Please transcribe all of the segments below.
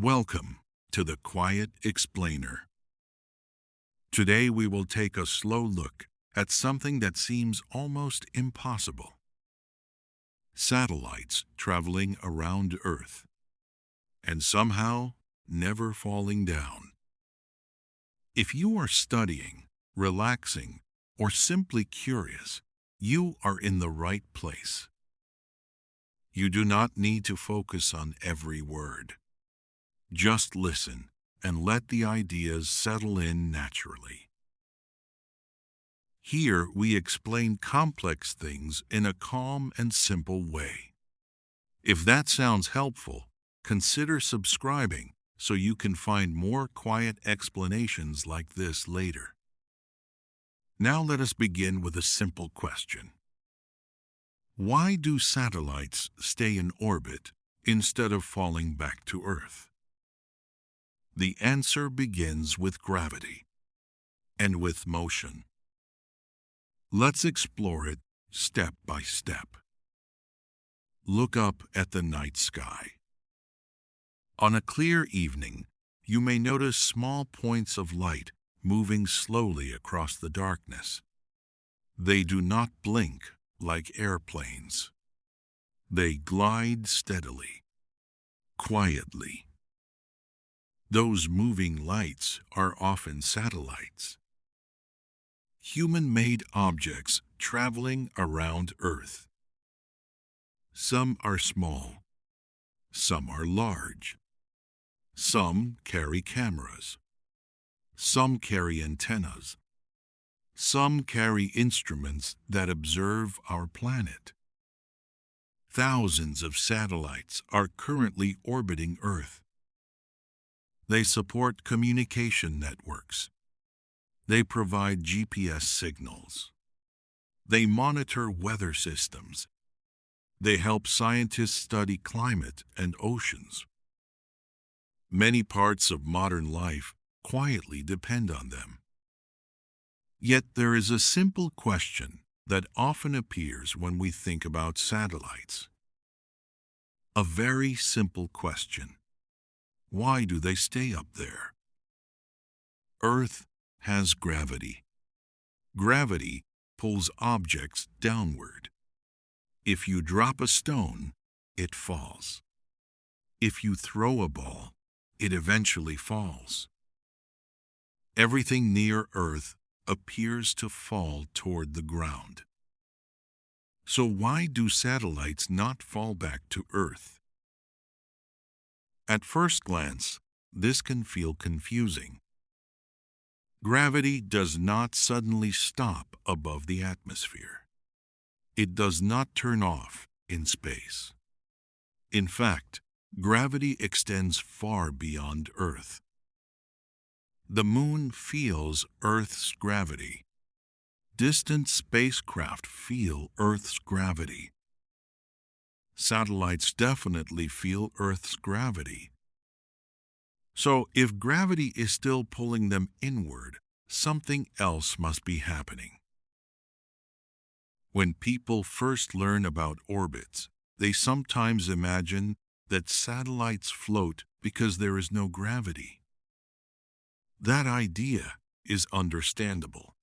Welcome to the Quiet Explainer. Today we will take a slow look at something that seems almost impossible. Satellites traveling around Earth and somehow never falling down. If you are studying, relaxing, or simply curious, you are in the right place. You do not need to focus on every word. Just listen and let the ideas settle in naturally. Here we explain complex things in a calm and simple way. If that sounds helpful, consider subscribing so you can find more quiet explanations like this later. Now let us begin with a simple question. Why do satellites stay in orbit instead of falling back to Earth? The answer begins with gravity and with motion. Let's explore it step by step. Look up at the night sky. On a clear evening, you may notice small points of light moving slowly across the darkness. They do not blink like airplanes. They glide steadily, quietly. Those moving lights are often satellites. Human-made objects traveling around Earth. Some are small, some are large. Some carry cameras. Some carry antennas. Some carry instruments that observe our planet. Thousands of satellites are currently orbiting Earth. They support communication networks. They provide GPS signals. They monitor weather systems. They help scientists study climate and oceans. Many parts of modern life quietly depend on them. Yet there is a simple question that often appears when we think about satellites. A very simple question. Why do they stay up there? Earth has gravity. Gravity pulls objects downward. If you drop a stone, it falls. If you throw a ball, it eventually falls. Everything near Earth appears to fall toward the ground. So why do satellites not fall back to Earth? At first glance, this can feel confusing. Gravity does not suddenly stop above the atmosphere. It does not turn off in space. In fact, gravity extends far beyond Earth. The Moon feels Earth's gravity. Distant spacecraft feel Earth's gravity. Satellites definitely feel Earth's gravity. So, if gravity is still pulling them inward, something else must be happening. When people first learn about orbits, they sometimes imagine that satellites float because there is no gravity. That idea is understandable.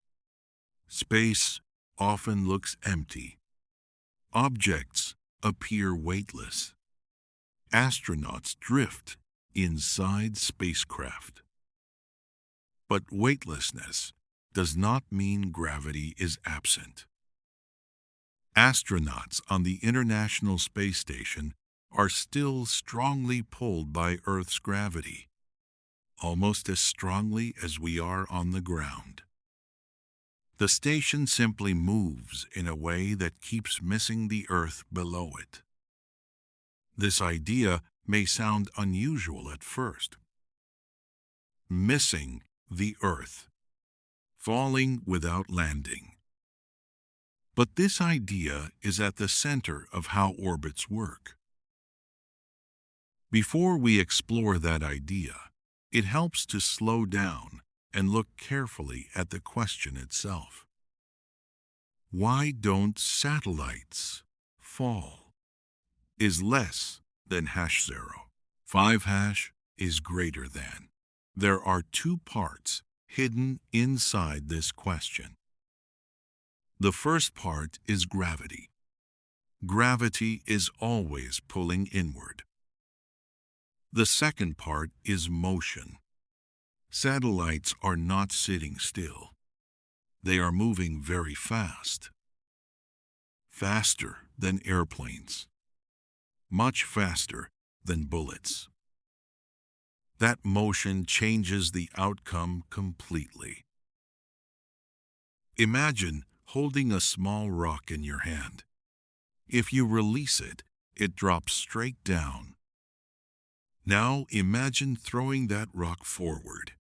Space often looks empty. Objects appear weightless. Astronauts drift inside spacecraft. But weightlessness does not mean gravity is absent. Astronauts on the International Space Station are still strongly pulled by Earth's gravity, almost as strongly as we are on the ground. The station simply moves in a way that keeps missing the Earth below it. This idea may sound unusual at first. Missing the Earth, falling without landing. But this idea is at the center of how orbits work. Before we explore that idea, it helps to slow down and look carefully at the question itself. Why don't satellites fall? Is less than #0. 5# is greater than? There are two parts hidden inside this question. The first part is gravity. Gravity is always pulling inward. The second part is motion. Satellites are not sitting still. They are moving very fast. Faster than airplanes. Much faster than bullets. That motion changes the outcome completely. Imagine holding a small rock in your hand. If you release it, it drops straight down. Now imagine throwing that rock forward.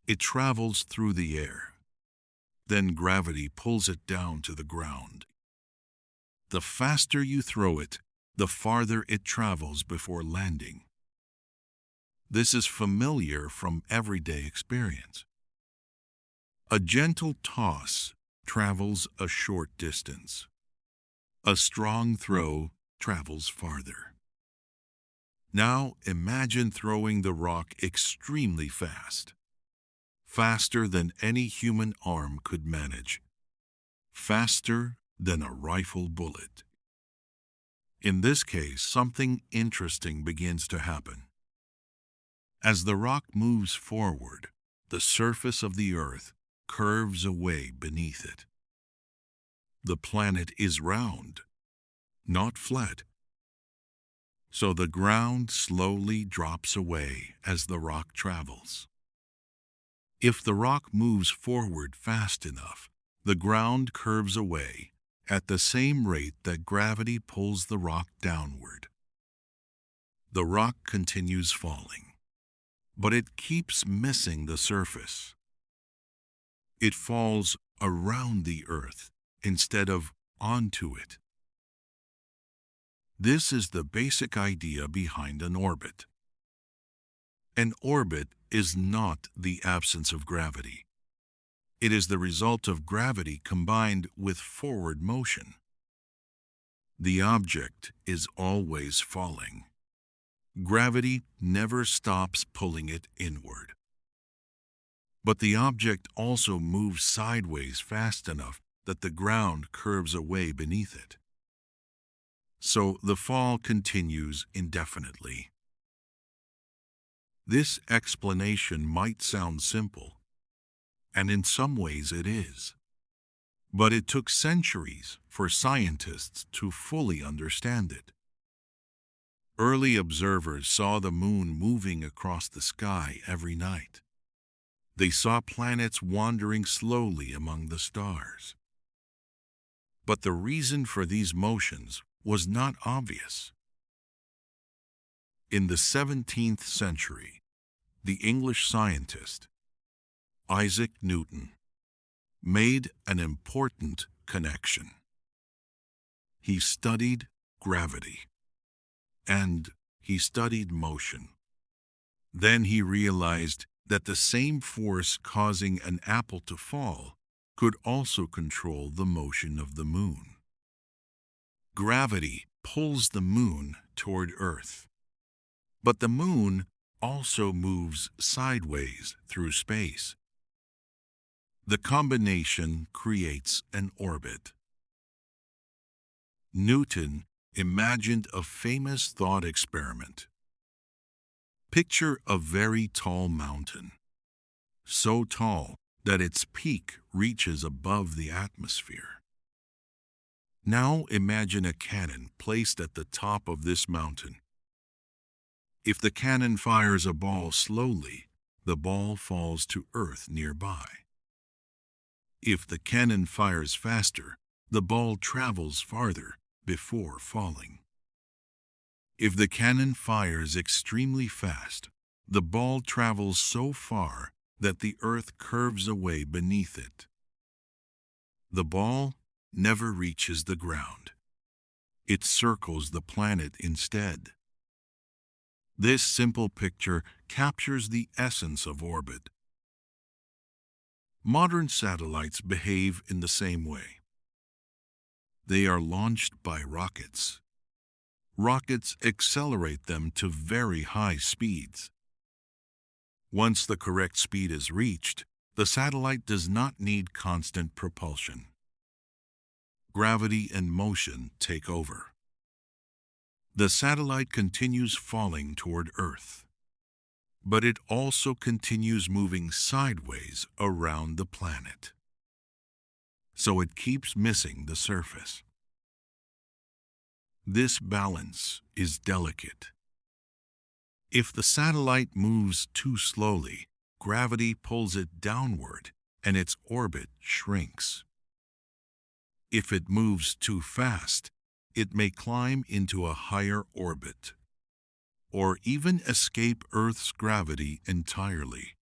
It travels through the air. Then gravity pulls it down to the ground. The faster you throw it, the farther it travels before landing. This is familiar from everyday experience. A gentle toss travels a short distance. A strong throw travels farther. Now imagine throwing the rock extremely fast. Faster than any human arm could manage. Faster than a rifle bullet. In this case, something interesting begins to happen. As the rock moves forward, the surface of the Earth curves away beneath it. The planet is round, not flat. So the ground slowly drops away as the rock travels. If the rock moves forward fast enough, the ground curves away at the same rate that gravity pulls the rock downward. The rock continues falling, but it keeps missing the surface. It falls around the Earth instead of onto it. This is the basic idea behind an orbit. An orbit is not the absence of gravity. It is the result of gravity combined with forward motion. The object is always falling. Gravity never stops pulling it inward. But the object also moves sideways fast enough that the ground curves away beneath it. So the fall continues indefinitely. This explanation might sound simple, and in some ways it is. But it took centuries for scientists to fully understand it. Early observers saw the moon moving across the sky every night. They saw planets wandering slowly among the stars. But the reason for these motions was not obvious. In the 17th century, the English scientist Isaac Newton made an important connection. He studied gravity, and he studied motion. Then he realized that the same force causing an apple to fall could also control the motion of the moon. Gravity pulls the moon toward Earth, but the moon also moves sideways through space. The combination creates an orbit. Newton imagined a famous thought experiment. Picture a very tall mountain, so tall that its peak reaches above the atmosphere. Now imagine a cannon placed at the top of this mountain. If the cannon fires a ball slowly, the ball falls to Earth nearby. If the cannon fires faster, the ball travels farther before falling. If the cannon fires extremely fast, the ball travels so far that the Earth curves away beneath it. The ball never reaches the ground. It circles the planet instead. This simple picture captures the essence of orbit. Modern satellites behave in the same way. They are launched by rockets. Rockets accelerate them to very high speeds. Once the correct speed is reached, the satellite does not need constant propulsion. Gravity and motion take over. The satellite continues falling toward Earth, but it also continues moving sideways around the planet. So it keeps missing the surface. This balance is delicate. If the satellite moves too slowly, gravity pulls it downward and its orbit shrinks. If it moves too fast, it may climb into a higher orbit, or even escape Earth's gravity entirely.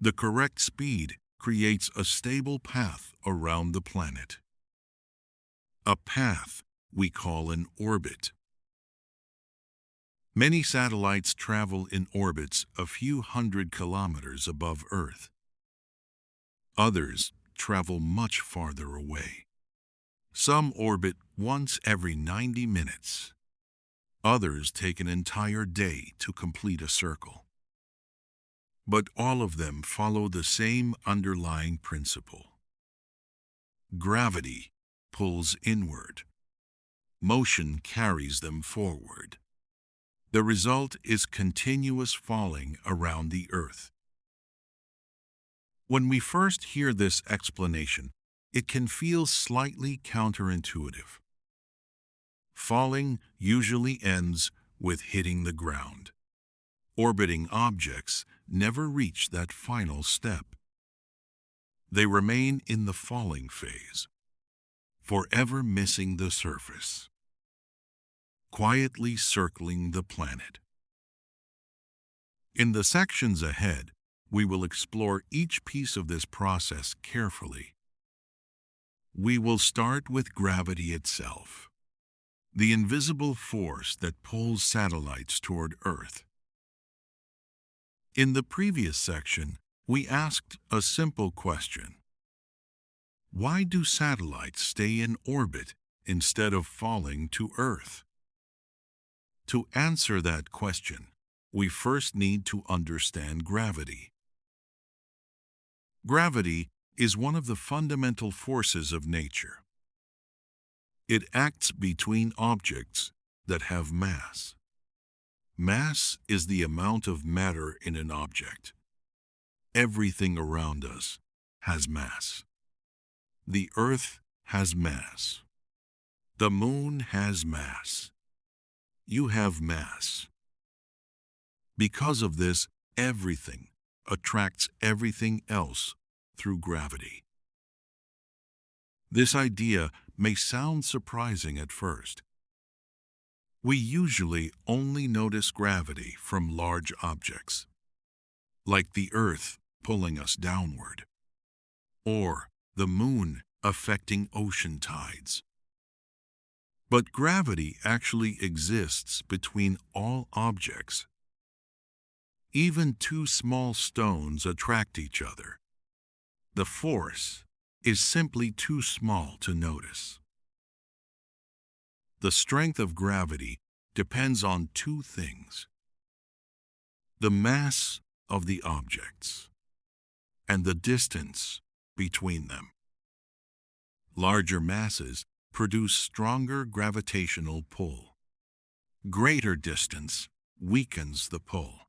The correct speed creates a stable path around the planet. A path we call an orbit. Many satellites travel in orbits a few hundred kilometers above Earth. Others travel much farther away. Some orbit once every 90 minutes. Others take an entire day to complete a circle. But all of them follow the same underlying principle. Gravity pulls inward. Motion carries them forward. The result is continuous falling around the Earth. When we first hear this explanation, it can feel slightly counterintuitive. Falling usually ends with hitting the ground. Orbiting objects never reach that final step. They remain in the falling phase, forever missing the surface, quietly circling the planet. In the sections ahead, we will explore each piece of this process carefully. We will start with gravity itself, the invisible force that pulls satellites toward Earth. In the previous section, we asked a simple question. Why do satellites stay in orbit instead of falling to Earth? To answer that question, we first need to understand gravity. Gravity is one of the fundamental forces of nature. It acts between objects that have mass. Mass is the amount of matter in an object. Everything around us has mass. The Earth has mass. The Moon has mass. You have mass. Because of this, everything attracts everything else through gravity. This idea may sound surprising at first. We usually only notice gravity from large objects, like the Earth pulling us downward, or the Moon affecting ocean tides. But gravity actually exists between all objects. Even two small stones attract each other. The force is simply too small to notice. The strength of gravity depends on two things: the mass of the objects and the distance between them. Larger masses produce stronger gravitational pull. Greater distance weakens the pull.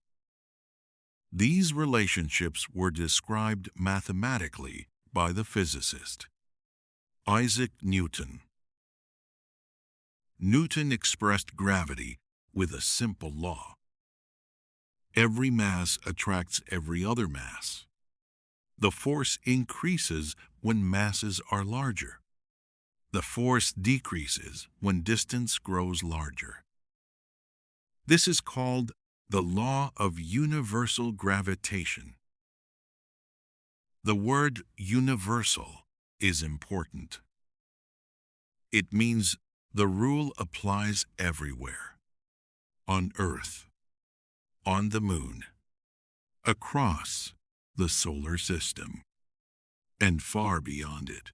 These relationships were described mathematically by the physicist Isaac Newton. Newton expressed gravity with a simple law. Every mass attracts every other mass. The force increases when masses are larger. The force decreases when distance grows larger. This is called the law of universal gravitation. The word universal is important. It means the rule applies everywhere: on Earth, on the Moon, across the solar system, and far beyond it.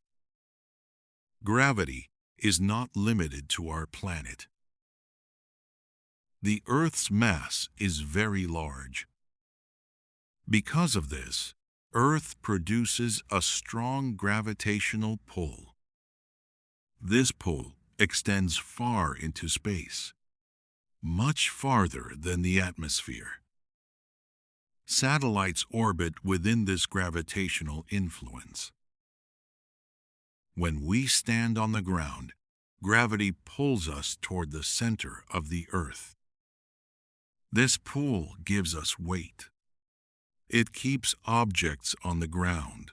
Gravity is not limited to our planet. The Earth's mass is very large. Because of this, Earth produces a strong gravitational pull. This pull extends far into space, much farther than the atmosphere. Satellites orbit within this gravitational influence. When we stand on the ground, gravity pulls us toward the center of the Earth. This pull gives us weight. It keeps objects on the ground.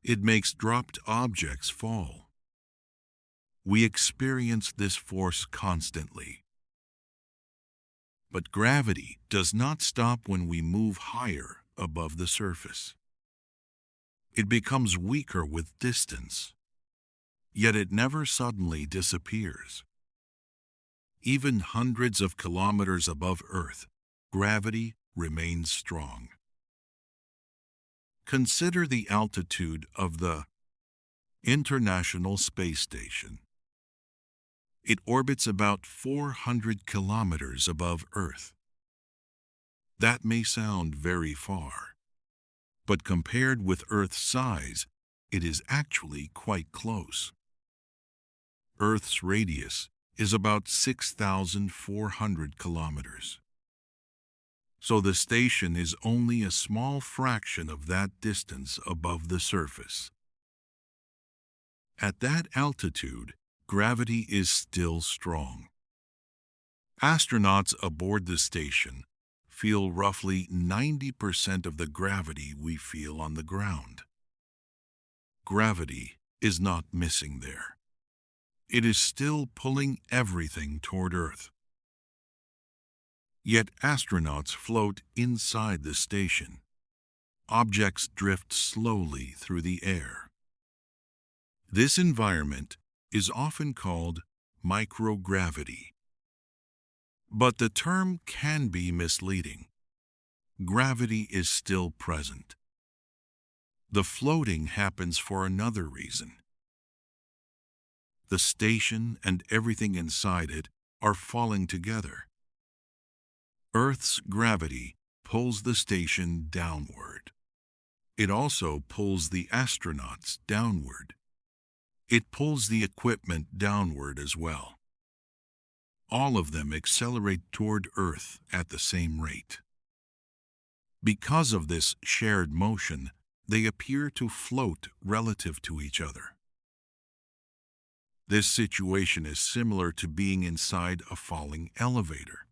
It makes dropped objects fall. We experience this force constantly. But gravity does not stop when we move higher above the surface. It becomes weaker with distance, yet it never suddenly disappears. Even hundreds of kilometers above Earth, gravity remains strong. Consider the altitude of the International Space Station. It orbits about 400 kilometers above Earth. That may sound very far, but compared with Earth's size, it is actually quite close. Earth's radius is about 6,400 kilometers. So the station is only a small fraction of that distance above the surface. At that altitude, gravity is still strong. Astronauts aboard the station feel roughly 90% of the gravity we feel on the ground. Gravity is not missing there. It is still pulling everything toward Earth. Yet astronauts float inside the station. Objects drift slowly through the air. This environment is often called microgravity. But the term can be misleading. Gravity is still present. The floating happens for another reason. The station and everything inside it are falling together. Earth's gravity pulls the station downward. It also pulls the astronauts downward. It pulls the equipment downward as well. All of them accelerate toward Earth at the same rate. Because of this shared motion, they appear to float relative to each other. This situation is similar to being inside a falling elevator.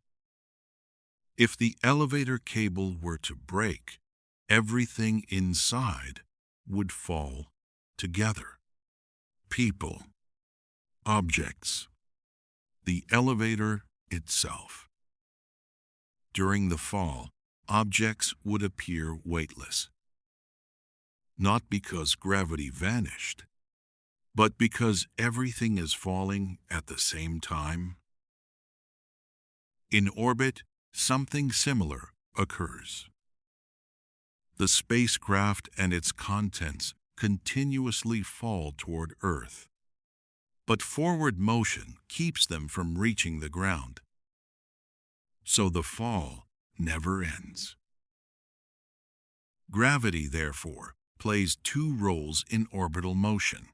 If the elevator cable were to break, everything inside would fall together. People, objects, the elevator itself. During the fall, objects would appear weightless. Not because gravity vanished, but because everything is falling at the same time. In orbit, something similar occurs. The spacecraft and its contents continuously fall toward Earth, but forward motion keeps them from reaching the ground. So the fall never ends. Gravity, therefore, plays two roles in orbital motion.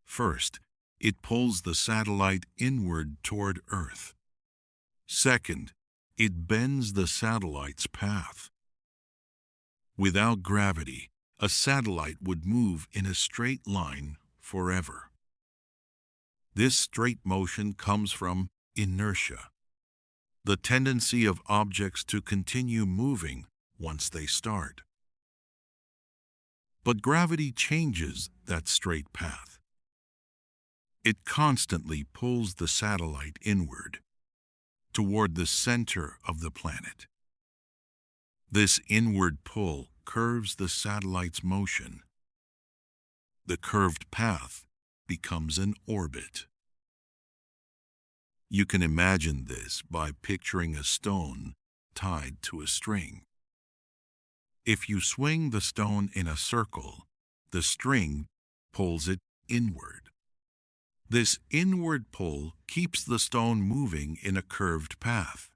First, it pulls the satellite inward toward Earth. Second, it bends the satellite's path. Without gravity, a satellite would move in a straight line forever. This straight motion comes from inertia, the tendency of objects to continue moving once they start. But gravity changes that straight path. It constantly pulls the satellite inward, toward the center of the planet. This inward pull curves the satellite's motion. The curved path becomes an orbit. You can imagine this by picturing a stone tied to a string. If you swing the stone in a circle, the string pulls it inward. This inward pull keeps the stone moving in a curved path.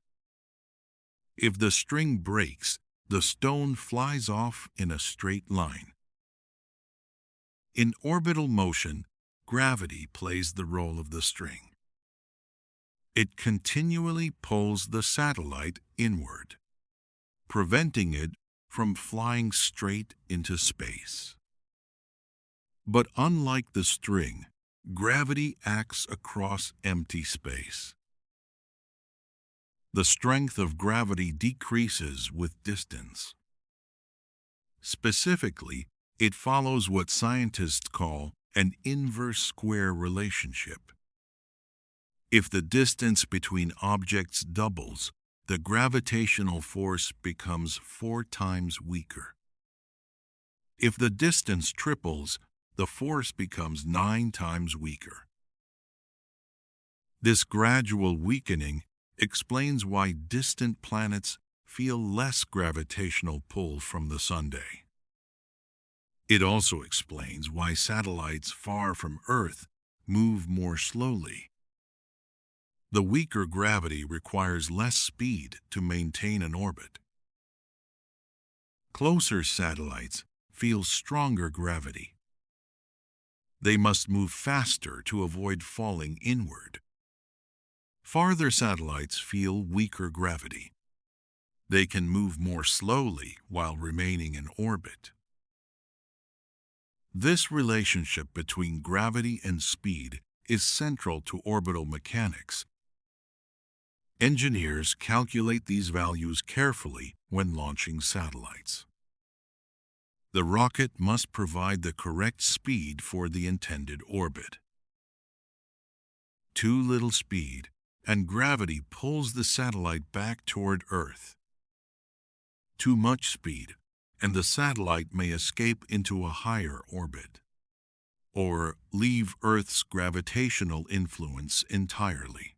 If the string breaks, the stone flies off in a straight line. In orbital motion, gravity plays the role of the string. It continually pulls the satellite inward, preventing it from flying straight into space. But unlike the string, gravity acts across empty space. The strength of gravity decreases with distance. Specifically, it follows what scientists call an inverse square relationship. If the distance between objects doubles, the gravitational force becomes 4 times weaker. If the distance triples, the force becomes 9 times weaker. This gradual weakening explains why distant planets feel less gravitational pull from the Sunday. It also explains why satellites far from Earth move more slowly. The weaker gravity requires less speed to maintain an orbit. Closer satellites feel stronger gravity. They must move faster to avoid falling inward. Farther satellites feel weaker gravity. They can move more slowly while remaining in orbit. This relationship between gravity and speed is central to orbital mechanics. Engineers calculate these values carefully when launching satellites. The rocket must provide the correct speed for the intended orbit. Too little speed, and gravity pulls the satellite back toward Earth. Too much speed, and the satellite may escape into a higher orbit, or leave Earth's gravitational influence entirely.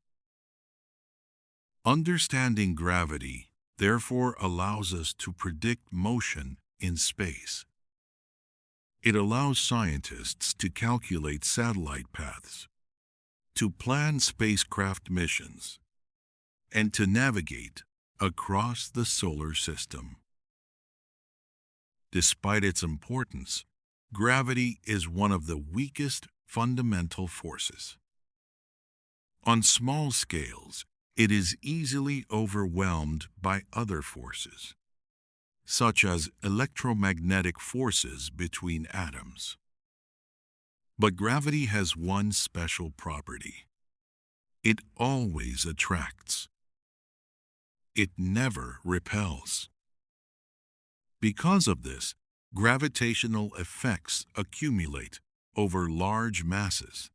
Understanding gravity, therefore, allows us to predict motion in space. It allows scientists to calculate satellite paths, to plan spacecraft missions, and to navigate across the solar system. Despite its importance, gravity is one of the weakest fundamental forces. On small scales, it is easily overwhelmed by other forces, such as electromagnetic forces between atoms. But gravity has one special property. It always attracts. It never repels. Because of this, gravitational effects accumulate over large masses.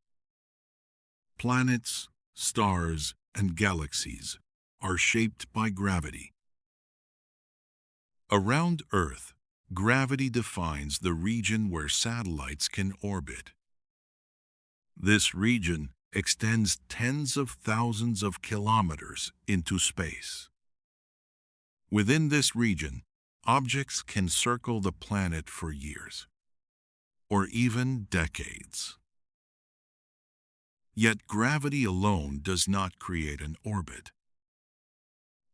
Planets, stars, and galaxies are shaped by gravity. Around Earth, gravity defines the region where satellites can orbit. This region extends tens of thousands of kilometers into space. Within this region, objects can circle the planet for years, or even decades. Yet gravity alone does not create an orbit.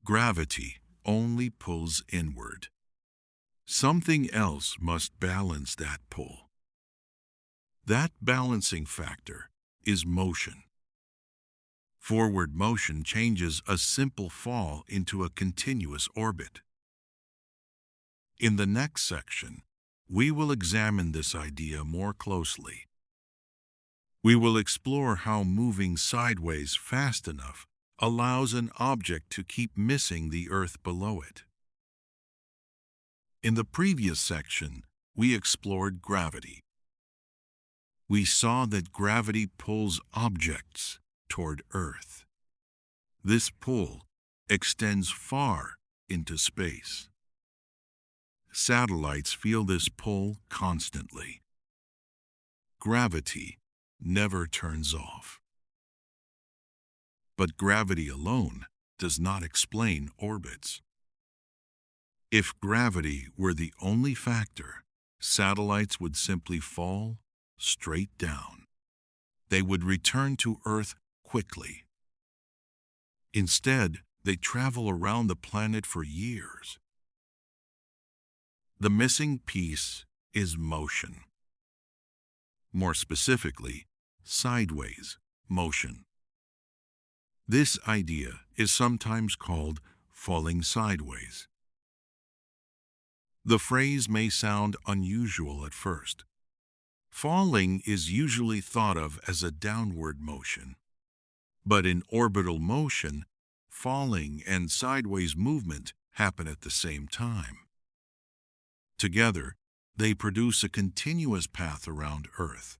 Gravity only pulls inward. Something else must balance that pull. That balancing factor is motion. Forward motion changes a simple fall into a continuous orbit. In the next section, we will examine this idea more closely. We will explore how moving sideways fast enough allows an object to keep missing the Earth below it. In the previous section, we explored gravity. We saw that gravity pulls objects toward Earth. This pull extends far into space. Satellites feel this pull constantly. Gravity never turns off. But gravity alone does not explain orbits. If gravity were the only factor, satellites would simply fall straight down. They would return to Earth quickly. Instead, they travel around the planet for years. The missing piece is motion. More specifically, sideways motion. This idea is sometimes called falling sideways. The phrase may sound unusual at first. Falling is usually thought of as a downward motion. But in orbital motion, falling and sideways movement happen at the same time. Together, they produce a continuous path around Earth.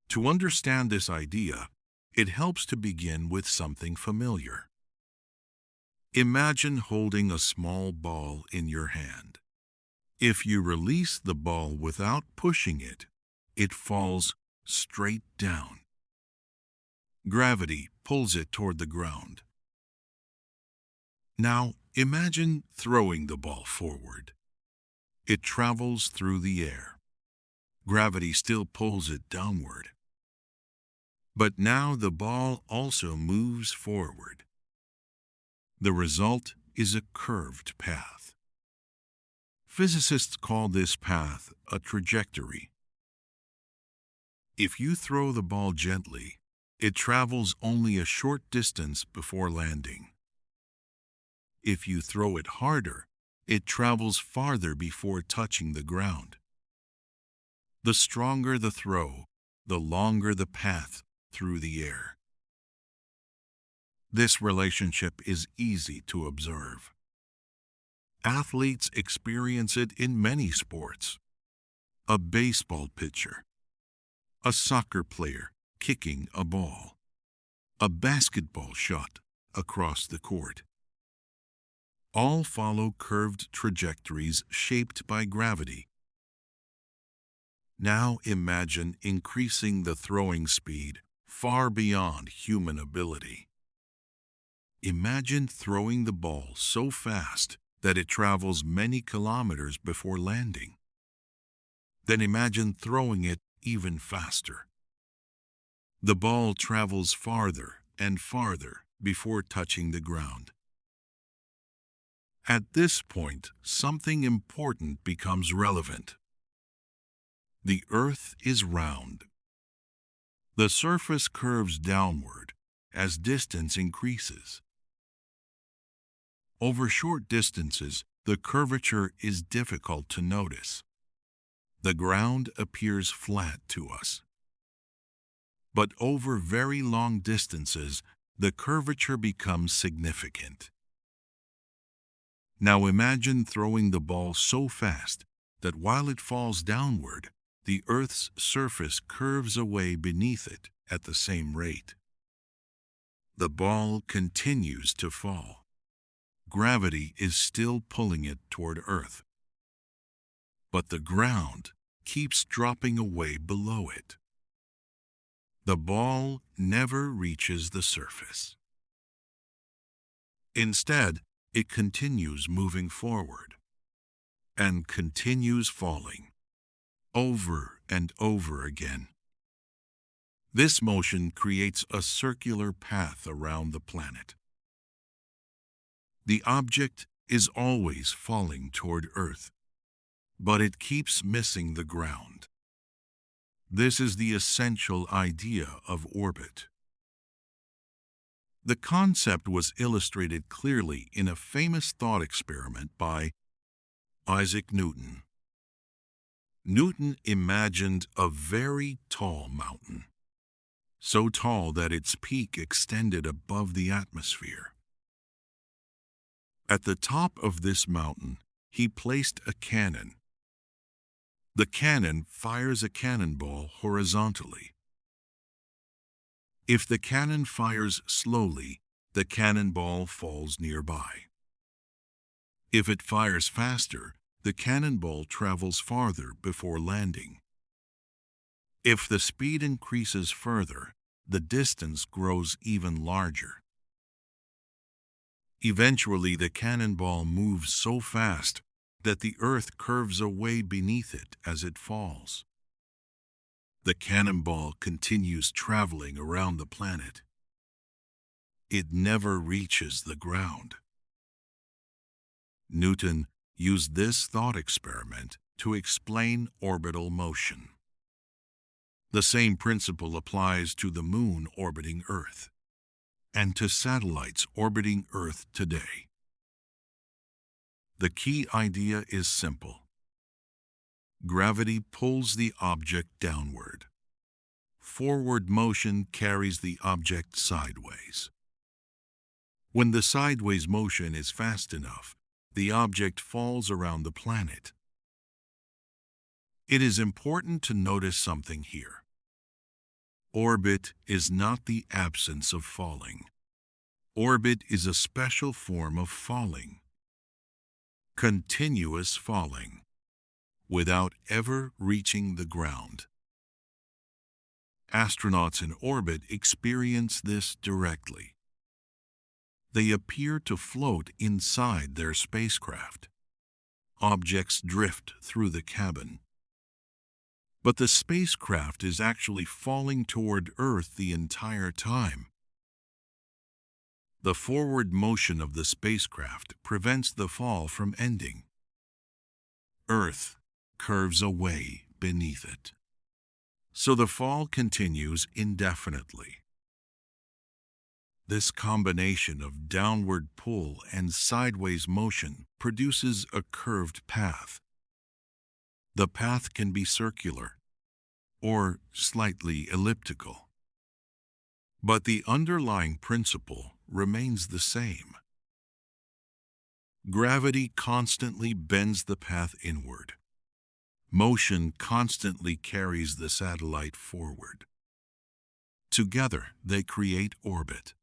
To understand this idea, it helps to begin with something familiar. Imagine holding a small ball in your hand. If you release the ball without pushing it, it falls straight down. Gravity pulls it toward the ground. Now, imagine throwing the ball forward. It travels through the air. Gravity still pulls it downward. But now the ball also moves forward. The result is a curved path. Physicists call this path a trajectory. If you throw the ball gently, it travels only a short distance before landing. If you throw it harder, it travels farther before touching the ground. The stronger the throw, the longer the path through the air. This relationship is easy to observe. Athletes experience it in many sports. A baseball pitcher, a soccer player kicking a ball, a basketball shot across the court. All follow curved trajectories shaped by gravity. Now imagine increasing the throwing speed far beyond human ability. Imagine throwing the ball so fast that it travels many kilometers before landing. Then imagine throwing it even faster. The ball travels farther and farther before touching the ground. At this point, something important becomes relevant. The Earth is round. The surface curves downward as distance increases. Over short distances, the curvature is difficult to notice. The ground appears flat to us. But over very long distances, the curvature becomes significant. Now imagine throwing the ball so fast that while it falls downward, the Earth's surface curves away beneath it at the same rate. The ball continues to fall. Gravity is still pulling it toward Earth. But the ground keeps dropping away below it. The ball never reaches the surface. Instead, it continues moving forward and continues falling over and over again. This motion creates a circular path around the planet. The object is always falling toward Earth, but it keeps missing the ground. This is the essential idea of orbit. The concept was illustrated clearly in a famous thought experiment by Isaac Newton. Newton imagined a very tall mountain, so tall that its peak extended above the atmosphere. At the top of this mountain, he placed a cannon. The cannon fires a cannonball horizontally. If the cannon fires slowly, the cannonball falls nearby. If it fires faster, the cannonball travels farther before landing. If the speed increases further, the distance grows even larger. Eventually, the cannonball moves so fast that the Earth curves away beneath it as it falls. The cannonball continues traveling around the planet. It never reaches the ground. Newton use this thought experiment to explain orbital motion. The same principle applies to the Moon orbiting Earth and to satellites orbiting Earth today. The key idea is simple. Gravity pulls the object downward. Forward motion carries the object sideways. When the sideways motion is fast enough, the object falls around the planet. It is important to notice something here. Orbit is not the absence of falling. Orbit is a special form of falling. Continuous falling, without ever reaching the ground. Astronauts in orbit experience this directly. They appear to float inside their spacecraft. Objects drift through the cabin. But the spacecraft is actually falling toward Earth the entire time. The forward motion of the spacecraft prevents the fall from ending. Earth curves away beneath it. So the fall continues indefinitely. This combination of downward pull and sideways motion produces a curved path. The path can be circular or slightly elliptical. But the underlying principle remains the same. Gravity constantly bends the path inward. Motion constantly carries the satellite forward. Together, they create orbit.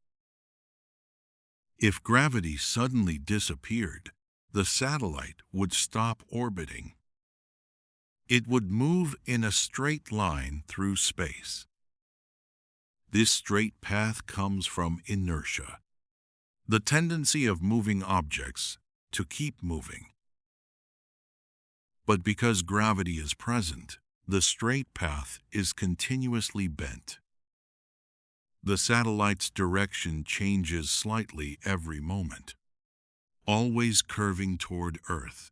If gravity suddenly disappeared, the satellite would stop orbiting. It would move in a straight line through space. This straight path comes from inertia, the tendency of moving objects to keep moving. But because gravity is present, the straight path is continuously bent. The satellite's direction changes slightly every moment, always curving toward Earth.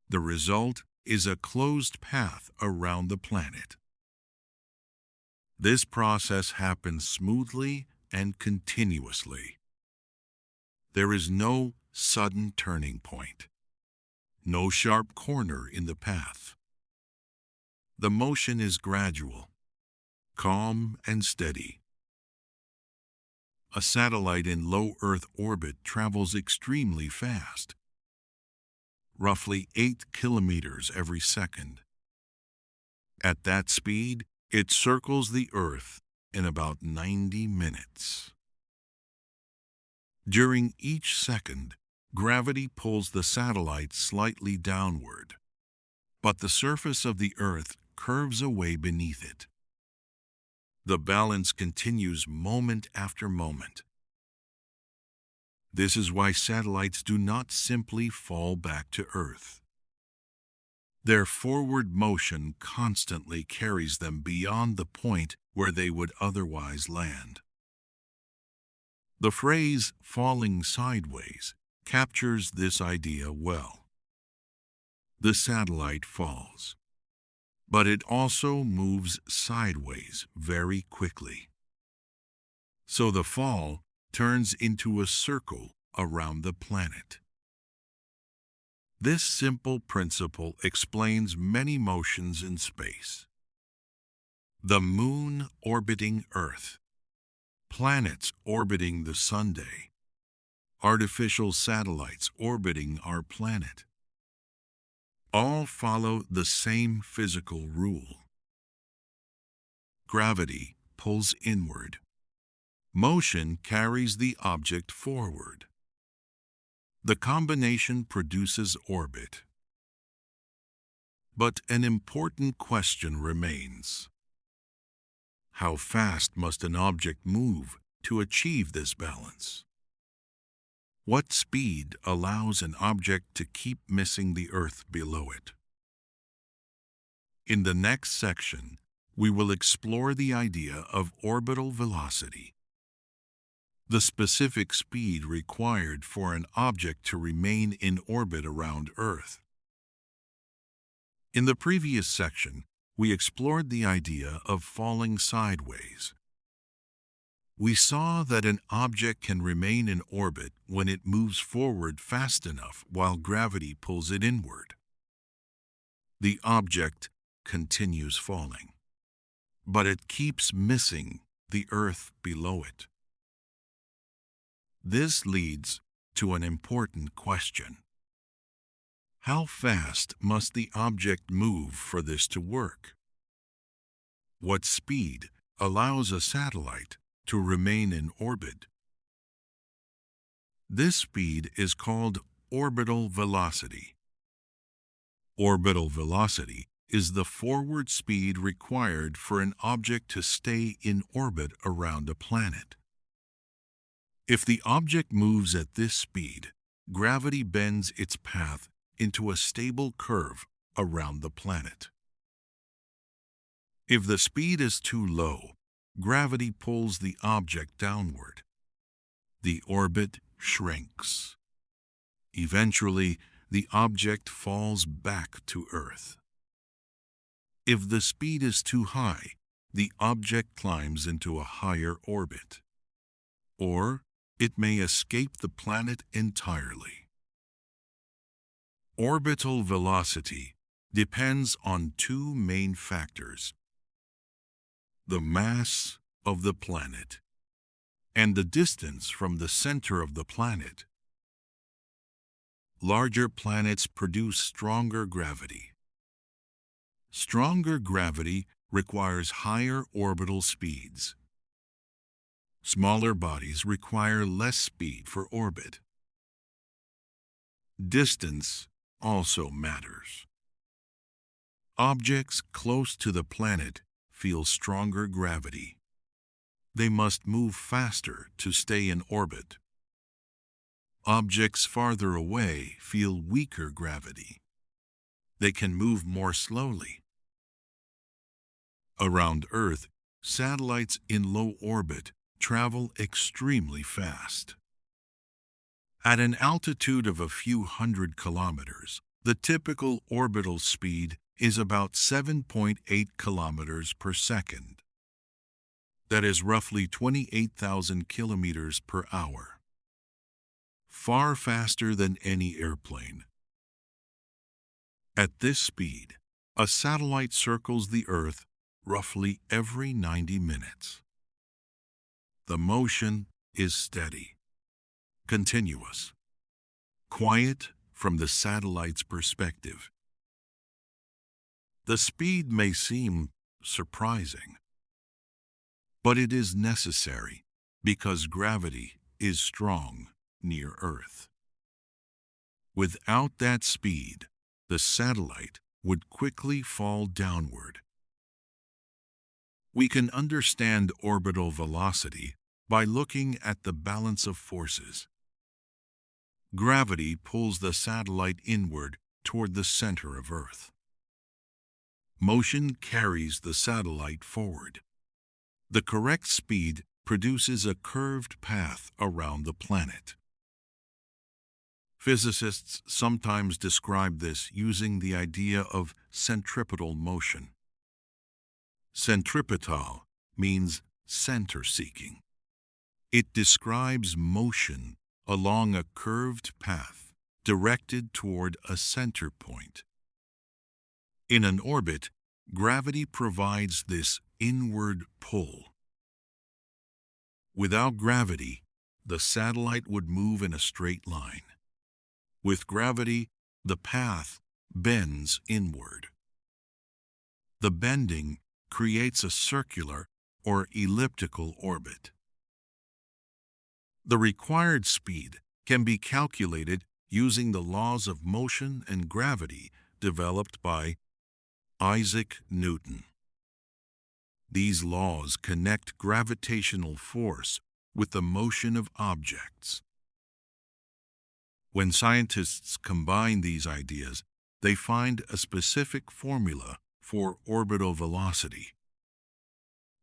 The result is a closed path around the planet. This process happens smoothly and continuously. There is no sudden turning point, no sharp corner in the path. The motion is gradual, calm and steady. A satellite in low Earth orbit travels extremely fast, roughly 8 kilometers every second. At that speed, it circles the Earth in about 90 minutes. During each second, gravity pulls the satellite slightly downward, but the surface of the Earth curves away beneath it. The balance continues moment after moment. This is why satellites do not simply fall back to Earth. Their forward motion constantly carries them beyond the point where they would otherwise land. The phrase falling sideways captures this idea well. The satellite falls, but it also moves sideways very quickly. So the fall turns into a circle around the planet. This simple principle explains many motions in space. The Moon orbiting Earth, planets orbiting the Sunday, artificial satellites orbiting our planet. All follow the same physical rule. Gravity pulls inward. Motion carries the object forward. The combination produces orbit. But an important question remains. How fast must an object move to achieve this balance? What speed allows an object to keep missing the Earth below it? In the next section, we will explore the idea of orbital velocity. the specific speed required for an object to remain in orbit around Earth. In the previous section, we explored the idea of falling sideways. We saw that an object can remain in orbit when it moves forward fast enough while gravity pulls it inward. The object continues falling, but it keeps missing the Earth below it. This leads to an important question. How fast must the object move for this to work? What speed allows a satellite to remain in orbit? This speed is called orbital velocity. Orbital velocity is the forward speed required for an object to stay in orbit around a planet. If the object moves at this speed, gravity bends its path into a stable curve around the planet. If the speed is too low, gravity pulls the object downward. The orbit shrinks. Eventually, the object falls back to Earth. If the speed is too high, the object climbs into a higher orbit, or it may escape the planet entirely. Orbital velocity depends on two main factors: the mass of the planet and the distance from the center of the planet. Larger planets produce stronger gravity. Stronger gravity requires higher orbital speeds. Smaller bodies require less speed for orbit. Distance also matters. Objects close to the planet feel stronger gravity. They must move faster to stay in orbit. Objects farther away feel weaker gravity. They can move more slowly. Around Earth, satellites in low orbit travel extremely fast. At an altitude of a few hundred kilometers, the typical orbital speed is about 7.8 kilometers per second. That is roughly 28,000 kilometers per hour. Far faster than any airplane. At this speed, a satellite circles the Earth roughly every 90 minutes. The motion is steady, continuous, quiet from the satellite's perspective. The speed may seem surprising, but it is necessary because gravity is strong near Earth. Without that speed, the satellite would quickly fall downward. We can understand orbital velocity by looking at the balance of forces. Gravity pulls the satellite inward toward the center of Earth. Motion carries the satellite forward. The correct speed produces a curved path around the planet. Physicists sometimes describe this using the idea of centripetal motion. Centripetal means center-seeking. It describes motion along a curved path directed toward a center point. In an orbit, gravity provides this inward pull. Without gravity, the satellite would move in a straight line. With gravity, the path bends inward. The bending creates a circular or elliptical orbit. The required speed can be calculated using the laws of motion and gravity developed by Isaac Newton. These laws connect gravitational force with the motion of objects. When scientists combine these ideas, they find a specific formula for orbital velocity.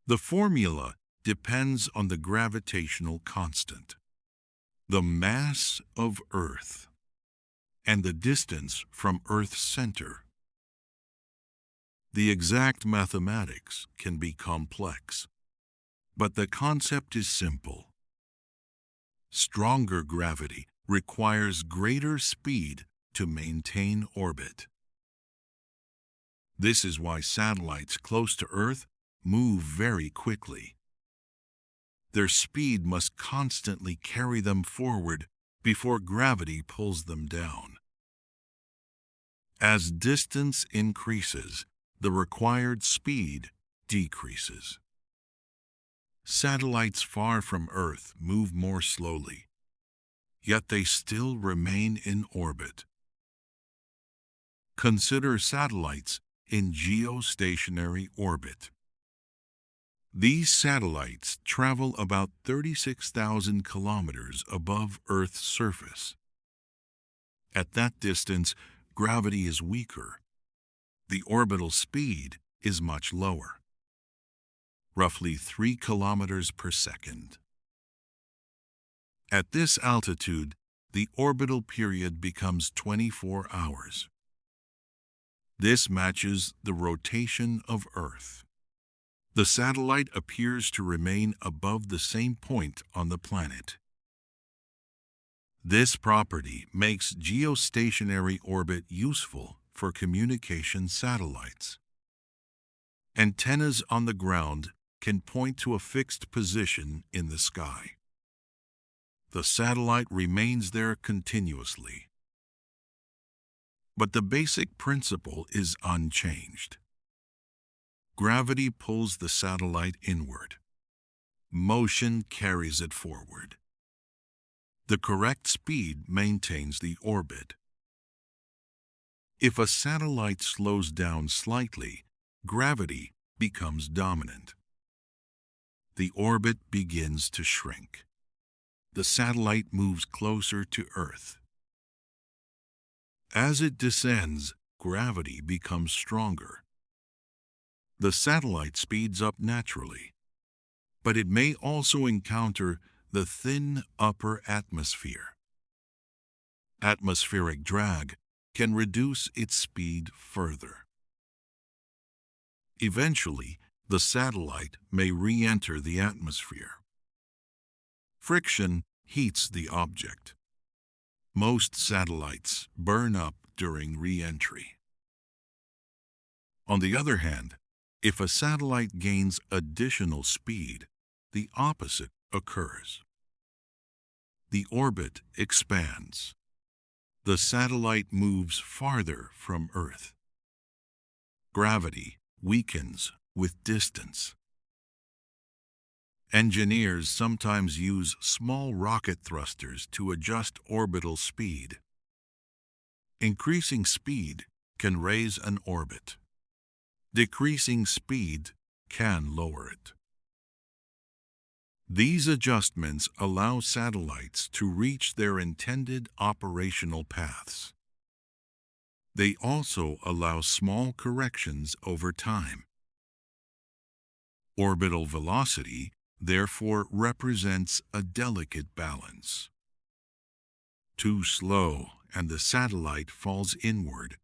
The formula depends on the gravitational constant, the mass of Earth, and the distance from Earth's center. The exact mathematics can be complex, but the concept is simple. Stronger gravity requires greater speed to maintain orbit. This is why satellites close to Earth move very quickly. Their speed must constantly carry them forward before gravity pulls them down. As distance increases, the required speed decreases. Satellites far from Earth move more slowly, yet they still remain in orbit. Consider satellites in geostationary orbit. These satellites travel about 36,000 kilometers above Earth's surface. At that distance, gravity is weaker. The orbital speed is much lower, roughly 3 kilometers per second. At this altitude, the orbital period becomes 24 hours. This matches the rotation of Earth. The satellite appears to remain above the same point on the planet. This property makes geostationary orbit useful for communication satellites. Antennas on the ground can point to a fixed position in the sky. The satellite remains there continuously. But the basic principle is unchanged. Gravity pulls the satellite inward. Motion carries it forward. The correct speed maintains the orbit. If a satellite slows down slightly, gravity becomes dominant. The orbit begins to shrink. The satellite moves closer to Earth. As it descends, gravity becomes stronger. The satellite speeds up naturally, but it may also encounter the thin upper atmosphere. Atmospheric drag can reduce its speed further. Eventually, the satellite may re-enter the atmosphere. Friction heats the object. Most satellites burn up during re-entry. On the other hand, if a satellite gains additional speed, the opposite occurs. The orbit expands. The satellite moves farther from Earth. Gravity weakens with distance. Engineers sometimes use small rocket thrusters to adjust orbital speed. Increasing speed can raise an orbit. Decreasing speed can lower it. These adjustments allow satellites to reach their intended operational paths. They also allow small corrections over time. Orbital velocity, therefore, represents a delicate balance. Too slow, and the satellite falls inward.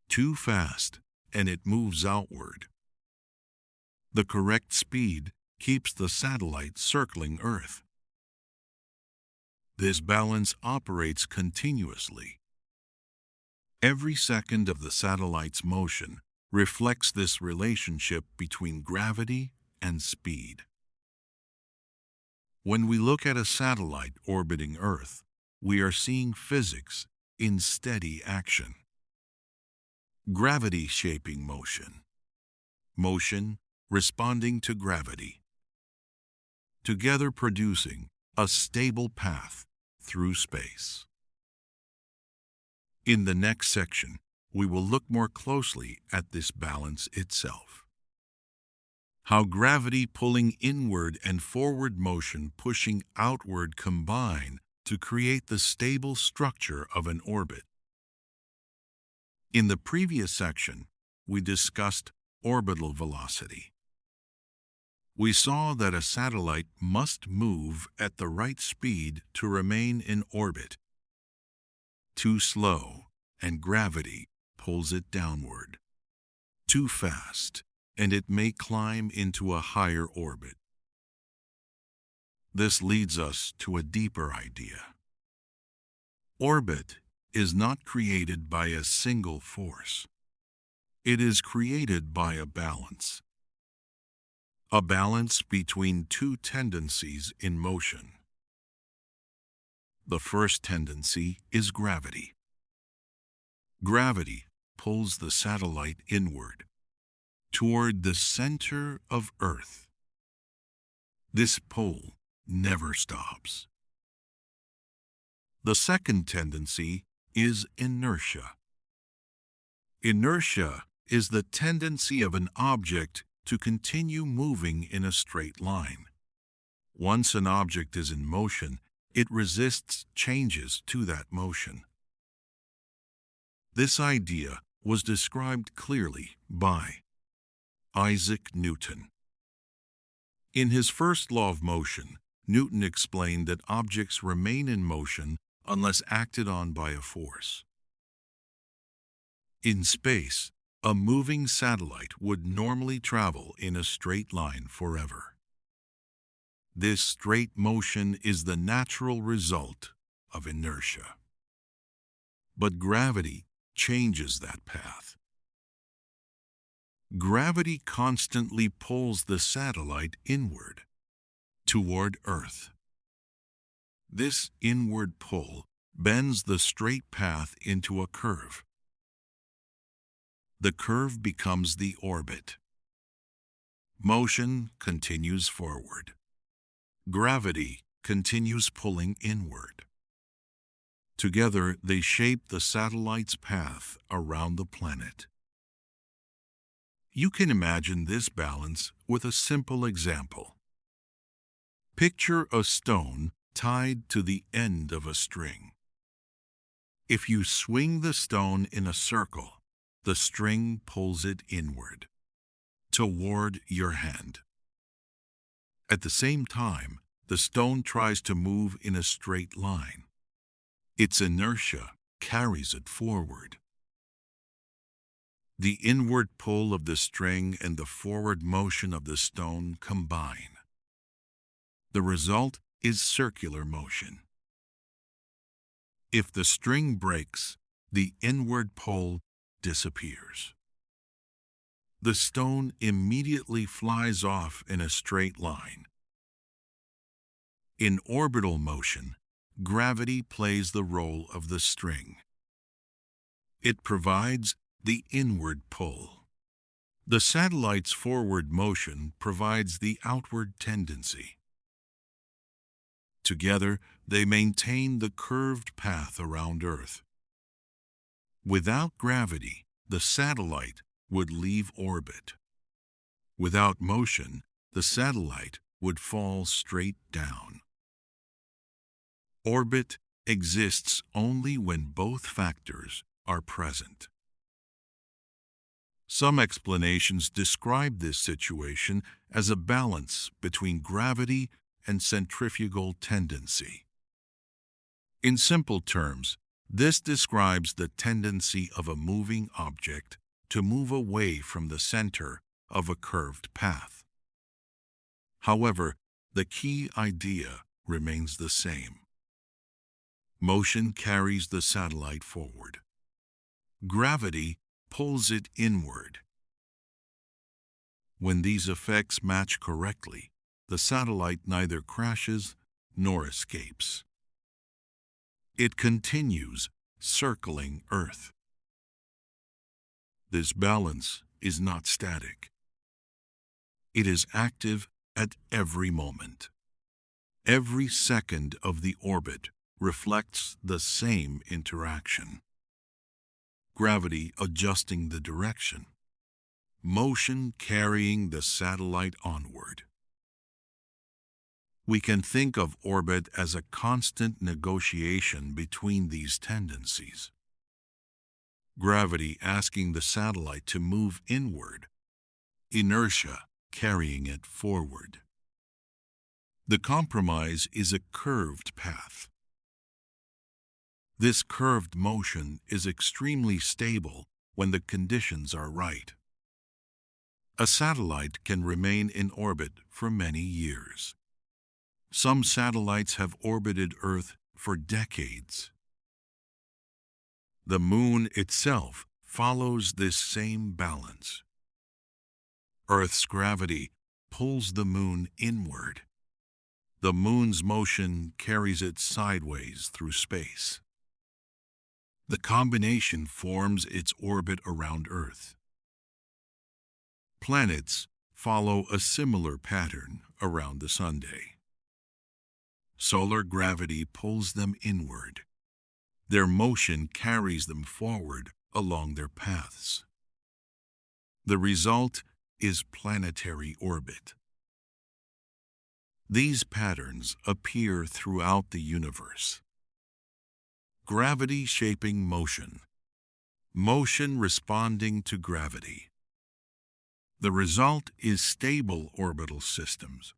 Too fast, and it moves outward. The correct speed keeps the satellite circling Earth. This balance operates continuously. Every second of the satellite's motion reflects this relationship between gravity and speed. When we look at a satellite orbiting Earth, we are seeing physics in steady action. Gravity shaping motion. Motion responding to gravity. Together producing a stable path through space. In the next section, we will look more closely at this balance itself. How gravity pulling inward and forward motion pushing outward combine to create the stable structure of an orbit. In the previous section, we discussed orbital velocity. we saw that a satellite must move at the right speed to remain in orbit. Too slow, and gravity pulls it downward. Too fast, and it may climb into a higher orbit. This leads us to a deeper idea. Orbit is not created by a single force. It is created by a balance. A balance between two tendencies in motion. The first tendency is gravity. Gravity pulls the satellite inward, toward the center of Earth. This pull never stops. The second tendency is inertia. Inertia is the tendency of an object to continue moving in a straight line. Once an object is in motion, it resists changes to that motion. This idea was described clearly by Isaac Newton. In his first law of motion, Newton explained that objects remain in motion unless acted on by a force. In space, a moving satellite would normally travel in a straight line forever. This straight motion is the natural result of inertia. But gravity changes that path. Gravity constantly pulls the satellite inward, toward Earth. This inward pull bends the straight path into a curve. The curve becomes the orbit. Motion continues forward. Gravity continues pulling inward. Together, they shape the satellite's path around the planet. You can imagine this balance with a simple example. Picture a stone tied to the end of a string. If you swing the stone in a circle, the string pulls it inward, toward your hand. At the same time, the stone tries to move in a straight line. Its inertia carries it forward. The inward pull of the string and the forward motion of the stone combine. The result is circular motion. If the string breaks, the inward pull disappears. The stone immediately flies off in a straight line. In orbital motion, gravity plays the role of the string. It provides the inward pull. The satellite's forward motion provides the outward tendency. Together, they maintain the curved path around Earth. Without gravity, the satellite would leave orbit. Without motion, the satellite would fall straight down. Orbit exists only when both factors are present. Some explanations describe this situation as a balance between gravity and centrifugal tendency. In simple terms, this describes the tendency of a moving object to move away from the center of a curved path. However, the key idea remains the same. Motion carries the satellite forward. Gravity pulls it inward. When these effects match correctly, the satellite neither crashes nor escapes. It continues circling Earth. This balance is not static. It is active at every moment. Every second of the orbit reflects the same interaction. Gravity adjusting the direction. Motion carrying the satellite onward. We can think of orbit as a constant negotiation between these tendencies. Gravity asking the satellite to move inward. Inertia carrying it forward. The compromise is a curved path. This curved motion is extremely stable when the conditions are right. A satellite can remain in orbit for many years. Some satellites have orbited Earth for decades. The Moon itself follows this same balance. Earth's gravity pulls the Moon inward. The Moon's motion carries it sideways through space. The combination forms its orbit around Earth. Planets follow a similar pattern around the Sunday. Solar gravity pulls them inward. Their motion carries them forward along their paths. The result is planetary orbit. These patterns appear throughout the universe. Gravity shaping motion. Motion responding to gravity. The result is stable orbital systems.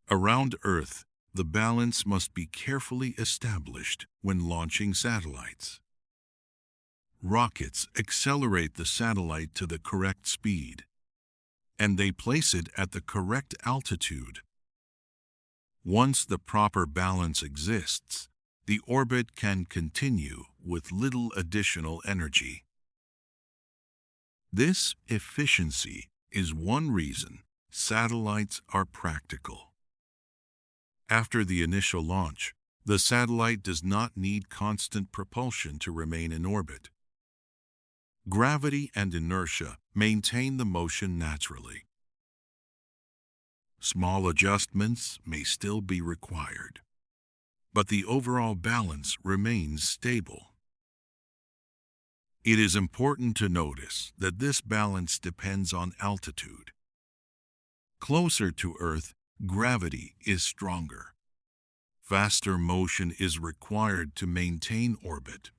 Around Earth, the balance must be carefully established when launching satellites. Rockets accelerate the satellite to the correct speed, and they place it at the correct altitude. Once the proper balance exists, the orbit can continue with little additional energy. This efficiency is one reason satellites are practical. After the initial launch, the satellite does not need constant propulsion to remain in orbit. Gravity and inertia maintain the motion naturally. Small adjustments may still be required, but the overall balance remains stable. It is important to notice that this balance depends on altitude. Closer to Earth, gravity is stronger. Faster motion is required to maintain orbit.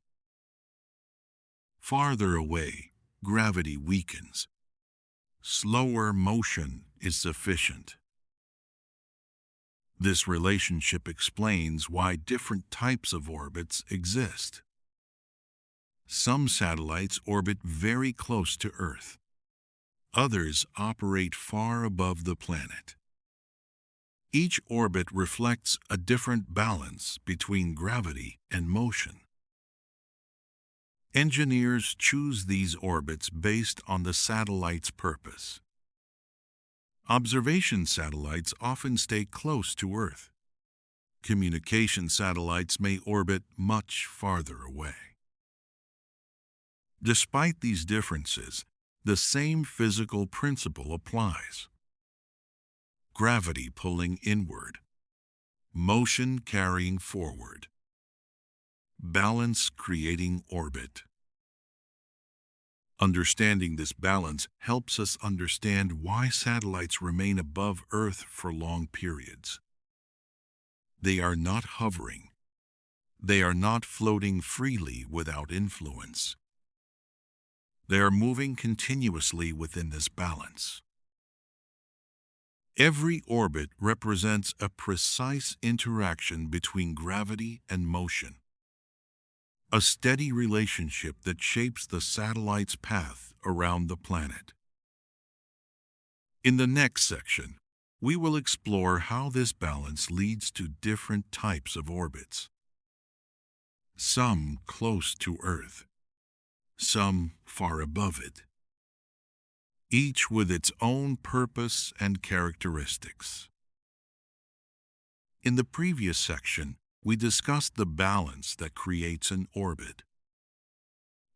Farther away, gravity weakens. Slower motion is sufficient. This relationship explains why different types of orbits exist. Some satellites orbit very close to Earth. Others operate far above the planet. Each orbit reflects a different balance between gravity and motion. Engineers choose these orbits based on the satellite's purpose. Observation satellites often stay close to Earth. Communication satellites may orbit much farther away. Despite these differences, the same physical principle applies. Gravity pulling inward, motion carrying forward, balance creating orbit. Understanding this balance helps us understand why satellites remain above Earth for long periods. They are not hovering. They are not floating freely without influence. They are moving continuously within this balance. Every orbit represents a precise interaction between gravity and motion, a steady relationship that shapes the satellite's path around the planet. In the next section, we will explore how this balance leads to different types of orbits. Some close to Earth, some far above it, each with its own purpose and characteristics. In the previous section, we discussed the balance that creates an orbit.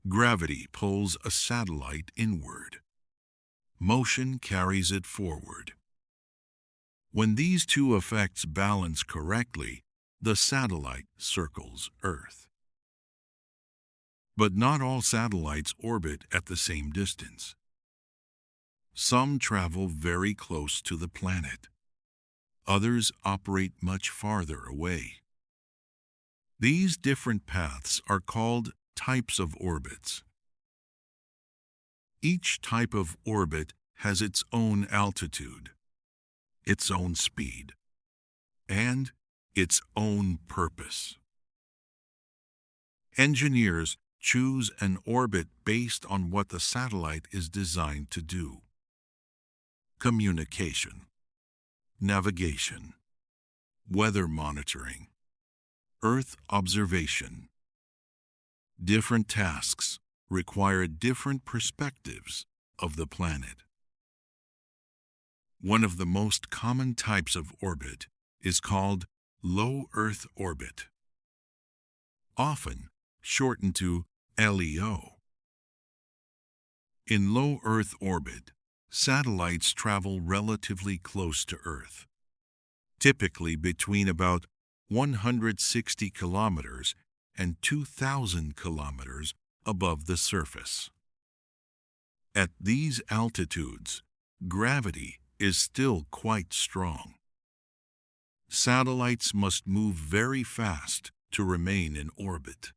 Gravity pulls a satellite inward. Motion carries it forward. When these two effects balance correctly, the satellite circles Earth. But not all satellites orbit at the same distance. Some travel very close to the planet. Others operate much farther away. These different paths are called types of orbits. Each type of orbit has its own altitude, its own speed, and its own purpose. Engineers choose an orbit based on what the satellite is designed to do: communication, navigation, weather monitoring, Earth observation. Different tasks require different perspectives of the planet. One of the most common types of orbit is called low Earth orbit, often shortened to LEO. In low Earth orbit, satellites travel relatively close to Earth, typically between about 160 kilometers and 2,000 kilometers above the surface. At these altitudes, gravity is still quite strong. Satellites must move very fast to remain in orbit.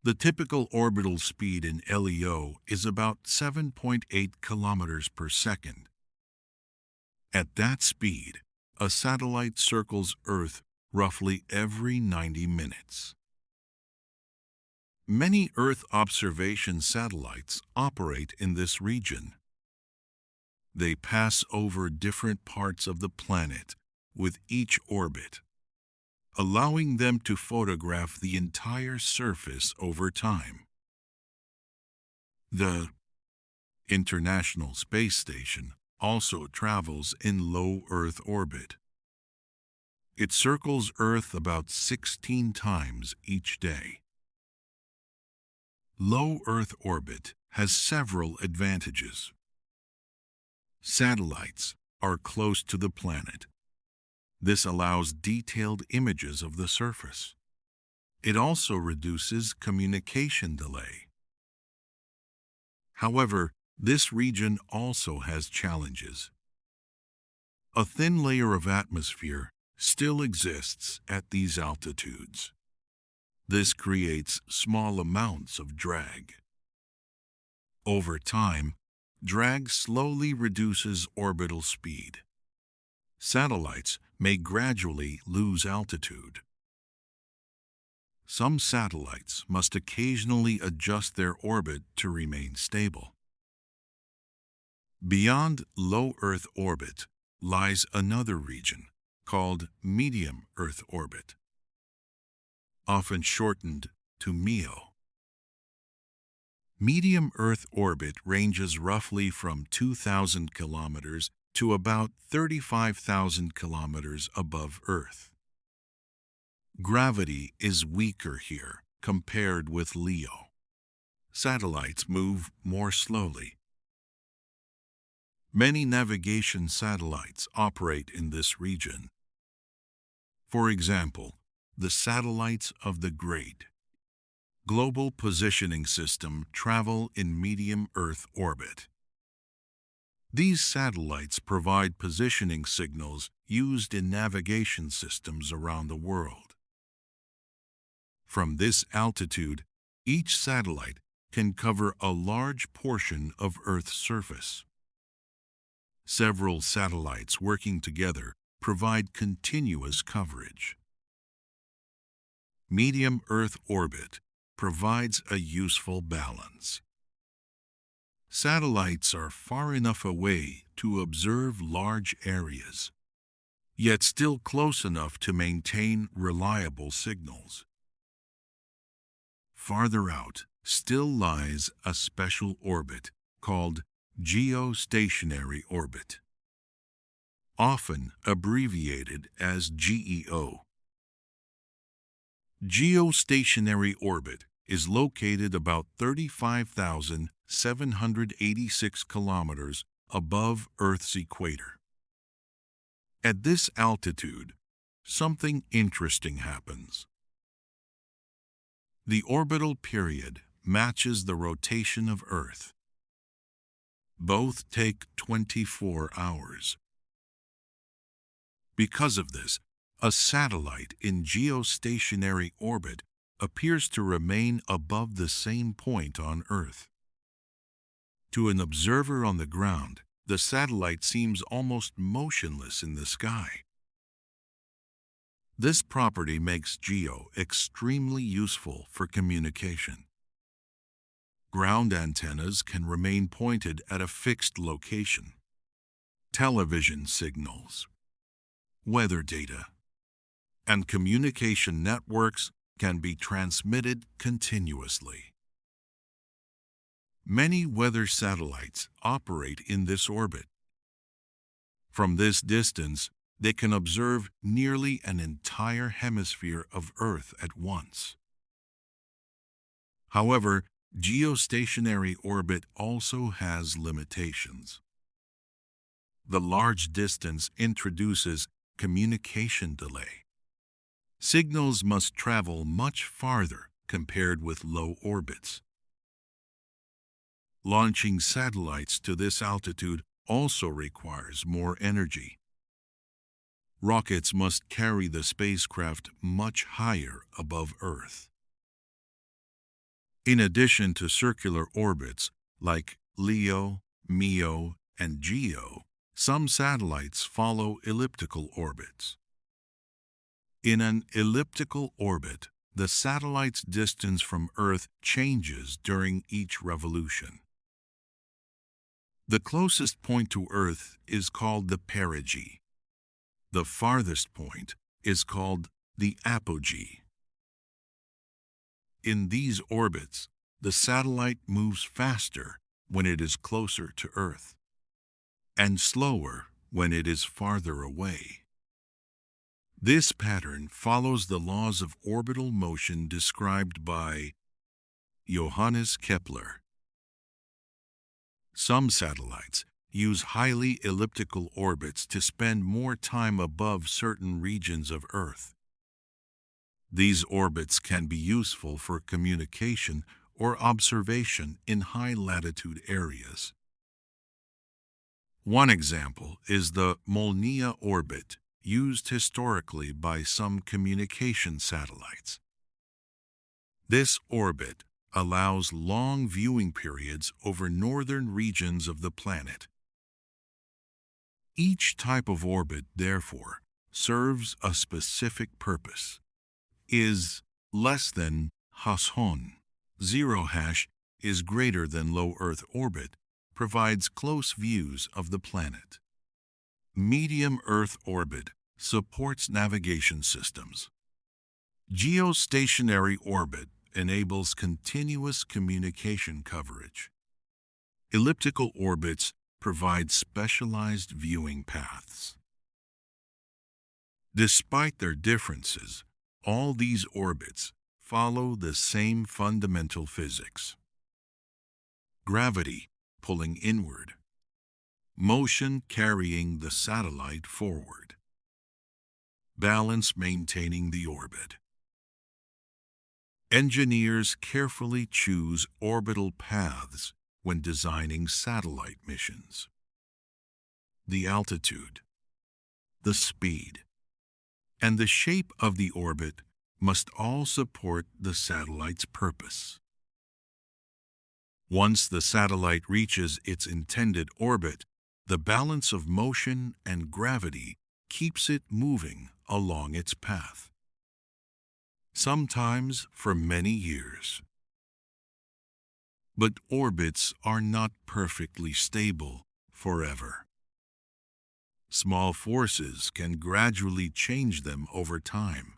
The typical orbital speed in LEO is about 7.8 kilometers per second. At that speed, a satellite circles Earth roughly every 90 minutes. Many Earth observation satellites operate in this region. They pass over different parts of the planet with each orbit, allowing them to photograph the entire surface over time. The International Space Station also travels in low Earth orbit. It circles Earth about 16 times each day. Low Earth orbit has several advantages. Satellites are close to the planet. This allows detailed images of the surface. It also reduces communication delay. However, this region also has challenges. A thin layer of atmosphere still exists at these altitudes. This creates small amounts of drag. Over time, drag slowly reduces orbital speed. Satellites may gradually lose altitude. Some satellites must occasionally adjust their orbit to remain stable. Beyond low Earth orbit lies another region called medium Earth orbit, often shortened to MEO. Medium Earth orbit ranges roughly from 2,000 kilometers to about 35,000 kilometers above Earth. Gravity is weaker here compared with LEO. Satellites move more slowly. Many navigation satellites operate in this region. For example, the satellites of the Great Global Positioning System travel in medium Earth orbit. These satellites provide positioning signals used in navigation systems around the world. From this altitude, each satellite can cover a large portion of Earth's surface. Several satellites working together provide continuous coverage. Medium Earth orbit provides a useful balance. Satellites are far enough away to observe large areas, yet still close enough to maintain reliable signals. Farther out still lies a special orbit called geostationary orbit, often abbreviated as GEO. Geostationary orbit is located about 35,786 kilometers above Earth's equator. At this altitude, something interesting happens. The orbital period matches the rotation of Earth. Both take 24 hours. Because of this, a satellite in geostationary orbit appears to remain above the same point on Earth. To an observer on the ground, the satellite seems almost motionless in the sky. This property makes GEO extremely useful for communication. Ground antennas can remain pointed at a fixed location. Television signals, weather data, and communication networks can be transmitted continuously. Many weather satellites operate in this orbit. From this distance, they can observe nearly an entire hemisphere of Earth at once. However, geostationary orbit also has limitations. The large distance introduces communication delay. Signals must travel much farther compared with low orbits. Launching satellites to this altitude also requires more energy. Rockets must carry the spacecraft much higher above Earth. In addition to circular orbits like LEO, MEO, and GEO, some satellites follow elliptical orbits. In an elliptical orbit, the satellite's distance from Earth changes during each revolution. The closest point to Earth is called the perigee. The farthest point is called the apogee. In these orbits, the satellite moves faster when it is closer to Earth, and slower when it is farther away. This pattern follows the laws of orbital motion described by Johannes Kepler. Some satellites use highly elliptical orbits to spend more time above certain regions of Earth. These orbits can be useful for communication or observation in high-latitude areas. One example is the Molniya orbit, used historically by some communication satellites. This orbit allows long viewing periods over northern regions of the planet. Each type of orbit, therefore, serves a specific purpose. Is less than Hashon, 0 hash is greater than low Earth orbit, provides close views of the planet. Medium Earth orbit supports navigation systems. Geostationary orbit enables continuous communication coverage. Elliptical orbits provide specialized viewing paths. Despite their differences, all these orbits follow the same fundamental physics. Gravity pulling inward. Motion carrying the satellite forward. Balance maintaining the orbit. Engineers carefully choose orbital paths when designing satellite missions. The altitude, the speed, and the shape of the orbit must all support the satellite's purpose. Once the satellite reaches its intended orbit, the balance of motion and gravity keeps it moving along its path, sometimes for many years. But orbits are not perfectly stable forever. Small forces can gradually change them over time.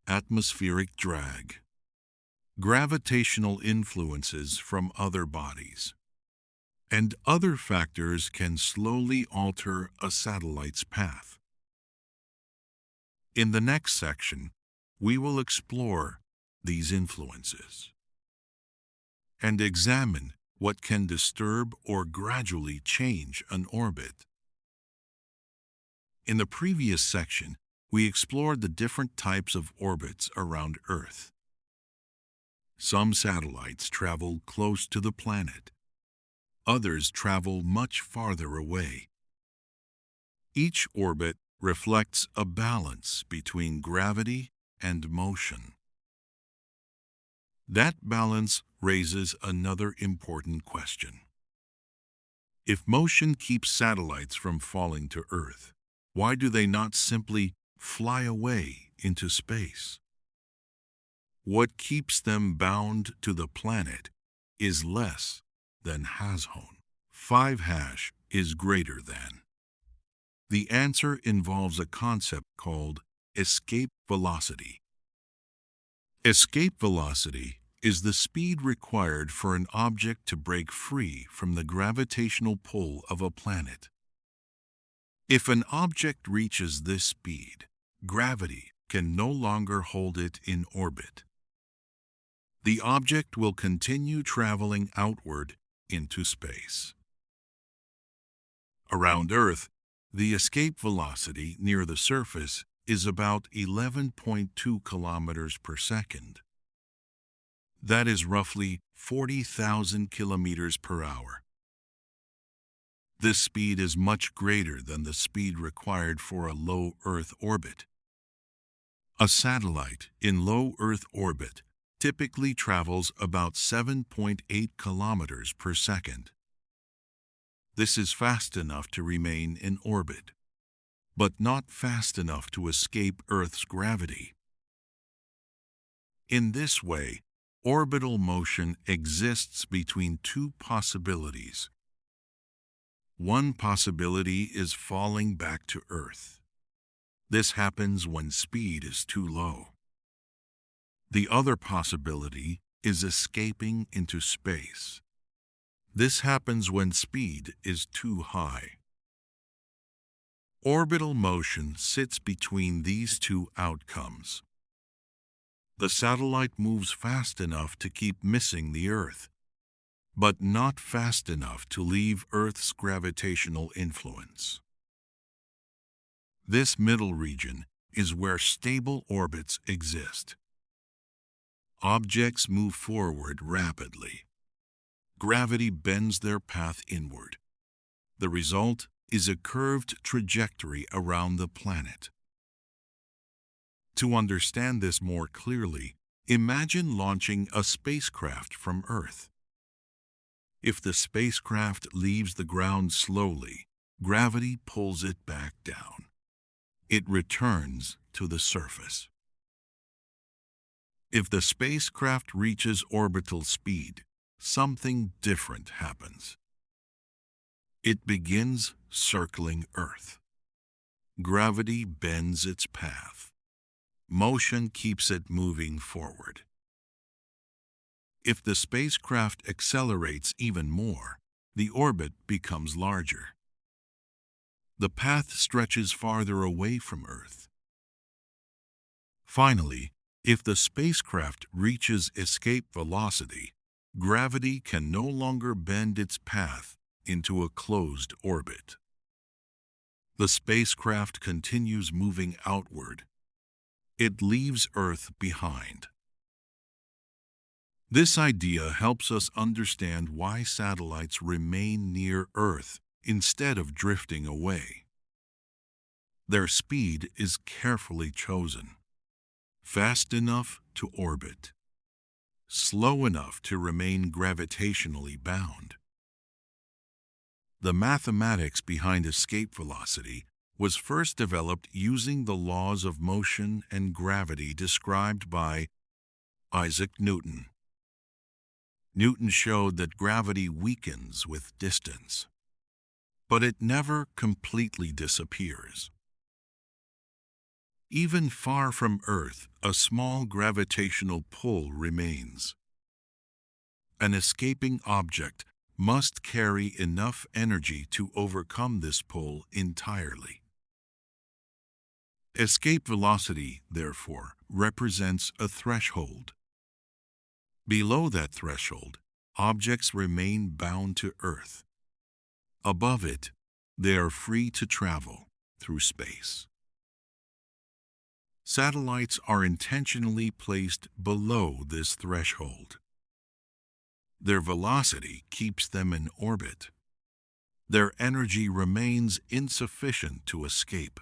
Atmospheric drag, gravitational influences from other bodies, and other factors can slowly alter a satellite's path. In the next section, we will explore these influences and examine what can disturb or gradually change an orbit. In the previous section, we explored the different types of orbits around Earth. Some satellites travel close to the planet. Others travel much farther away. Each orbit reflects a balance between gravity and motion. That balance raises another important question. If motion keeps satellites from falling to Earth, why do they not simply fly away into space? What keeps them bound to the planet is less than has-hon. 5 hash is greater than. The answer involves a concept called escape velocity. Escape velocity is the speed required for an object to break free from the gravitational pull of a planet. If an object reaches this speed, gravity can no longer hold it in orbit. The object will continue traveling outward into space. Around Earth, the escape velocity near the surface is about 11.2 kilometers per second. That is roughly 40,000 kilometers per hour. This speed is much greater than the speed required for a low Earth orbit. A satellite in low Earth orbit typically travels about 7.8 kilometers per second. This is fast enough to remain in orbit, but not fast enough to escape Earth's gravity. In this way, orbital motion exists between two possibilities. One possibility is falling back to Earth. This happens when speed is too low. The other possibility is escaping into space. This happens when speed is too high. Orbital motion sits between these two outcomes. The satellite moves fast enough to keep missing the Earth, but not fast enough to leave Earth's gravitational influence. This middle region is where stable orbits exist. Objects move forward rapidly. Gravity bends their path inward. The result is a curved trajectory around the planet. To understand this more clearly, imagine launching a spacecraft from Earth. If the spacecraft leaves the ground slowly, gravity pulls it back down. It returns to the surface. If the spacecraft reaches orbital speed, something different happens. It begins circling Earth. Gravity bends its path. Motion keeps it moving forward. If the spacecraft accelerates even more, the orbit becomes larger. The path stretches farther away from Earth. Finally, if the spacecraft reaches escape velocity, gravity can no longer bend its path into a closed orbit. The spacecraft continues moving outward. It leaves Earth behind. This idea helps us understand why satellites remain near Earth instead of drifting away. Their speed is carefully chosen. Fast enough to orbit. Slow enough to remain gravitationally bound. The mathematics behind escape velocity was first developed using the laws of motion and gravity described by Isaac Newton. Newton showed that gravity weakens with distance, but it never completely disappears. Even far from Earth, a small gravitational pull remains. An escaping object must carry enough energy to overcome this pull entirely. Escape velocity, therefore, represents a threshold. Below that threshold, objects remain bound to Earth. Above it, they are free to travel through space. Satellites are intentionally placed below this threshold. Their velocity keeps them in orbit. Their energy remains insufficient to escape.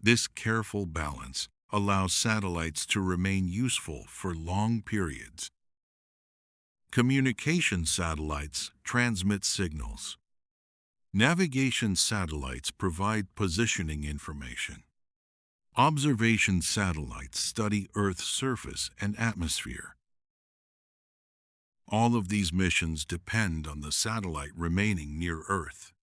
This careful balance allows satellites to remain useful for long periods. Communication satellites transmit signals. Navigation satellites provide positioning information. Observation satellites study Earth's surface and atmosphere. All of these missions depend on the satellite remaining near Earth.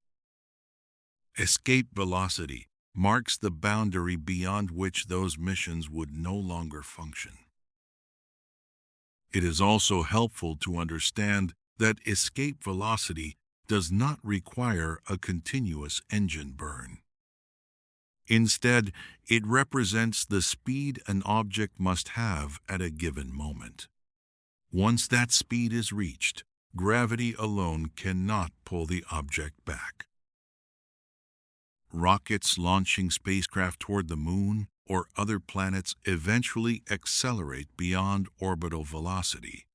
Escape velocity marks the boundary beyond which those missions would no longer function. It is also helpful to understand that escape velocity does not require a continuous engine burn. Instead, it represents the speed an object must have at a given moment. Once that speed is reached, gravity alone cannot pull the object back. Rockets launching spacecraft toward the Moon or other planets eventually accelerate beyond orbital velocity.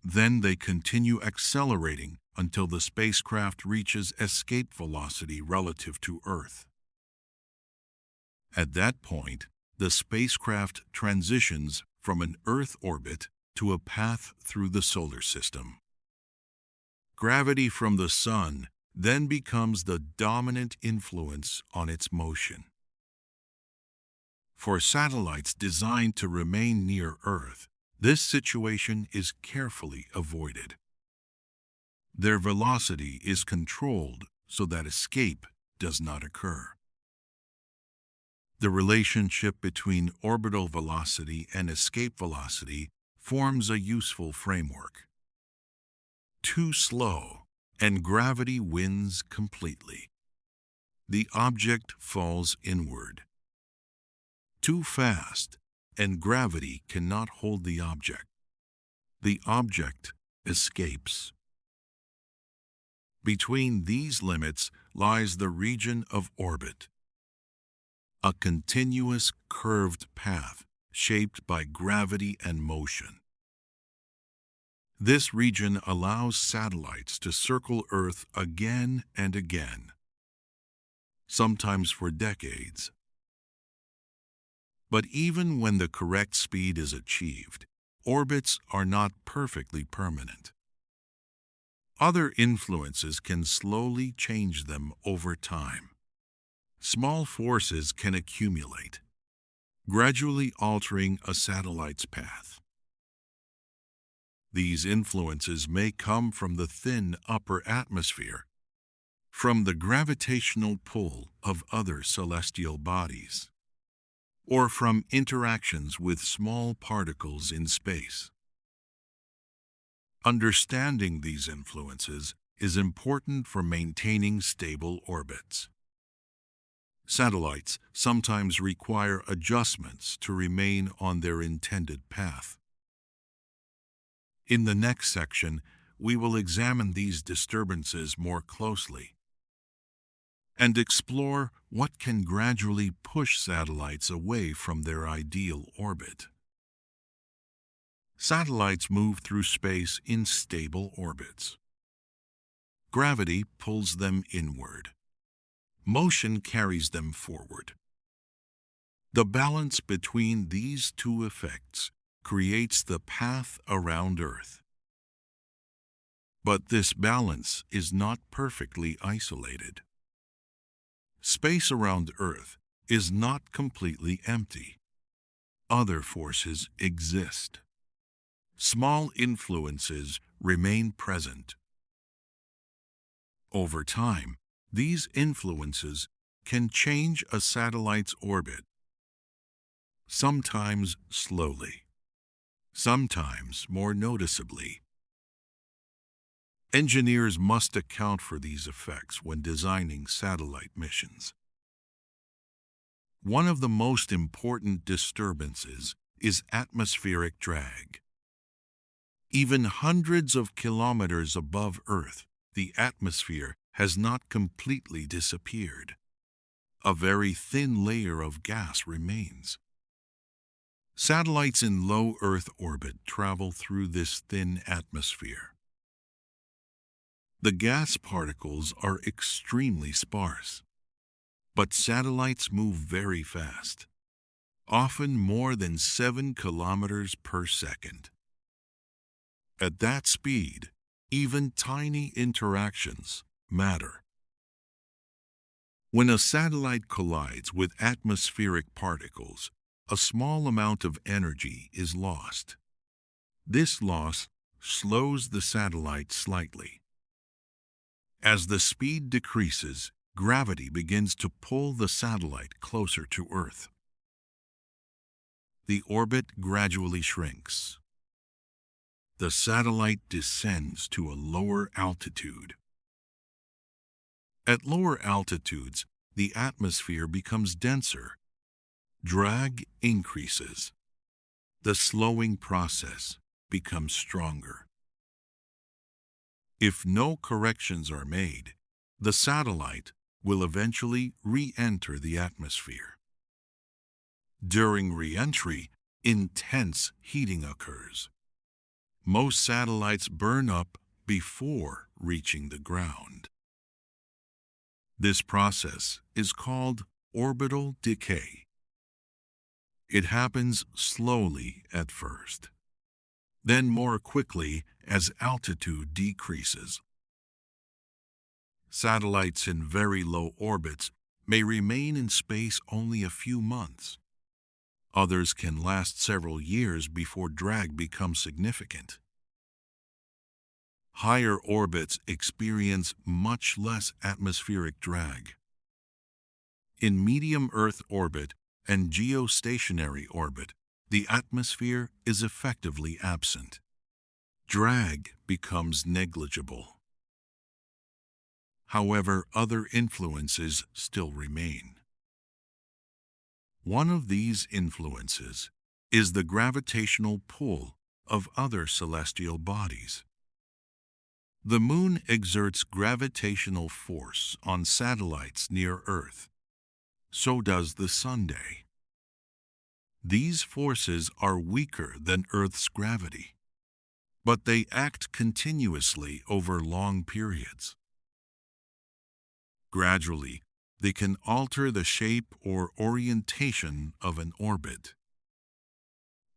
Then they continue accelerating until the spacecraft reaches escape velocity relative to Earth. At that point, the spacecraft transitions from an Earth orbit to a path through the solar system. Gravity from the Sun then becomes the dominant influence on its motion. For satellites designed to remain near Earth, this situation is carefully avoided. Their velocity is controlled so that escape does not occur. The relationship between orbital velocity and escape velocity forms a useful framework. Too slow, and gravity wins completely. The object falls inward. Too fast, and gravity cannot hold the object. The object escapes. Between these limits lies the region of orbit, a continuous curved path shaped by gravity and motion. This region allows satellites to circle Earth again and again, sometimes for decades. But even when the correct speed is achieved, orbits are not perfectly permanent. Other influences can slowly change them over time. Small forces can accumulate, gradually altering a satellite's path. These influences may come from the thin upper atmosphere, from the gravitational pull of other celestial bodies, or from interactions with small particles in space. Understanding these influences is important for maintaining stable orbits. Satellites sometimes require adjustments to remain on their intended path. In the next section, we will examine these disturbances more closely and explore what can gradually push satellites away from their ideal orbit. Satellites move through space in stable orbits. Gravity pulls them inward. Motion carries them forward. The balance between these two effects creates the path around Earth. But this balance is not perfectly isolated. Space around Earth is not completely empty. Other forces exist. Small influences remain present. Over time, these influences can change a satellite's orbit, sometimes slowly, sometimes more noticeably. Engineers must account for these effects when designing satellite missions. One of the most important disturbances is atmospheric drag. Even hundreds of kilometers above Earth, the atmosphere has not completely disappeared. A very thin layer of gas remains. Satellites in low Earth orbit travel through this thin atmosphere. The gas particles are extremely sparse, but satellites move very fast, often more than 7 kilometers per second. At that speed, even tiny interactions matter. When a satellite collides with atmospheric particles, a small amount of energy is lost. This loss slows the satellite slightly. As the speed decreases, gravity begins to pull the satellite closer to Earth. The orbit gradually shrinks. The satellite descends to a lower altitude. At lower altitudes, the atmosphere becomes denser. Drag increases. The slowing process becomes stronger. If no corrections are made, the satellite will eventually re-enter the atmosphere. During re-entry, intense heating occurs. Most satellites burn up before reaching the ground. This process is called orbital decay. It happens slowly at first, then more quickly as altitude decreases. Satellites in very low orbits may remain in space only a few months. Others can last several years before drag becomes significant. Higher orbits experience much less atmospheric drag. In medium Earth orbit and geostationary orbit, the atmosphere is effectively absent. Drag becomes negligible. However, other influences still remain. One of these influences is the gravitational pull of other celestial bodies. The Moon exerts gravitational force on satellites near Earth. So does the Sunday. These forces are weaker than Earth's gravity, but they act continuously over long periods. Gradually, they can alter the shape or orientation of an orbit.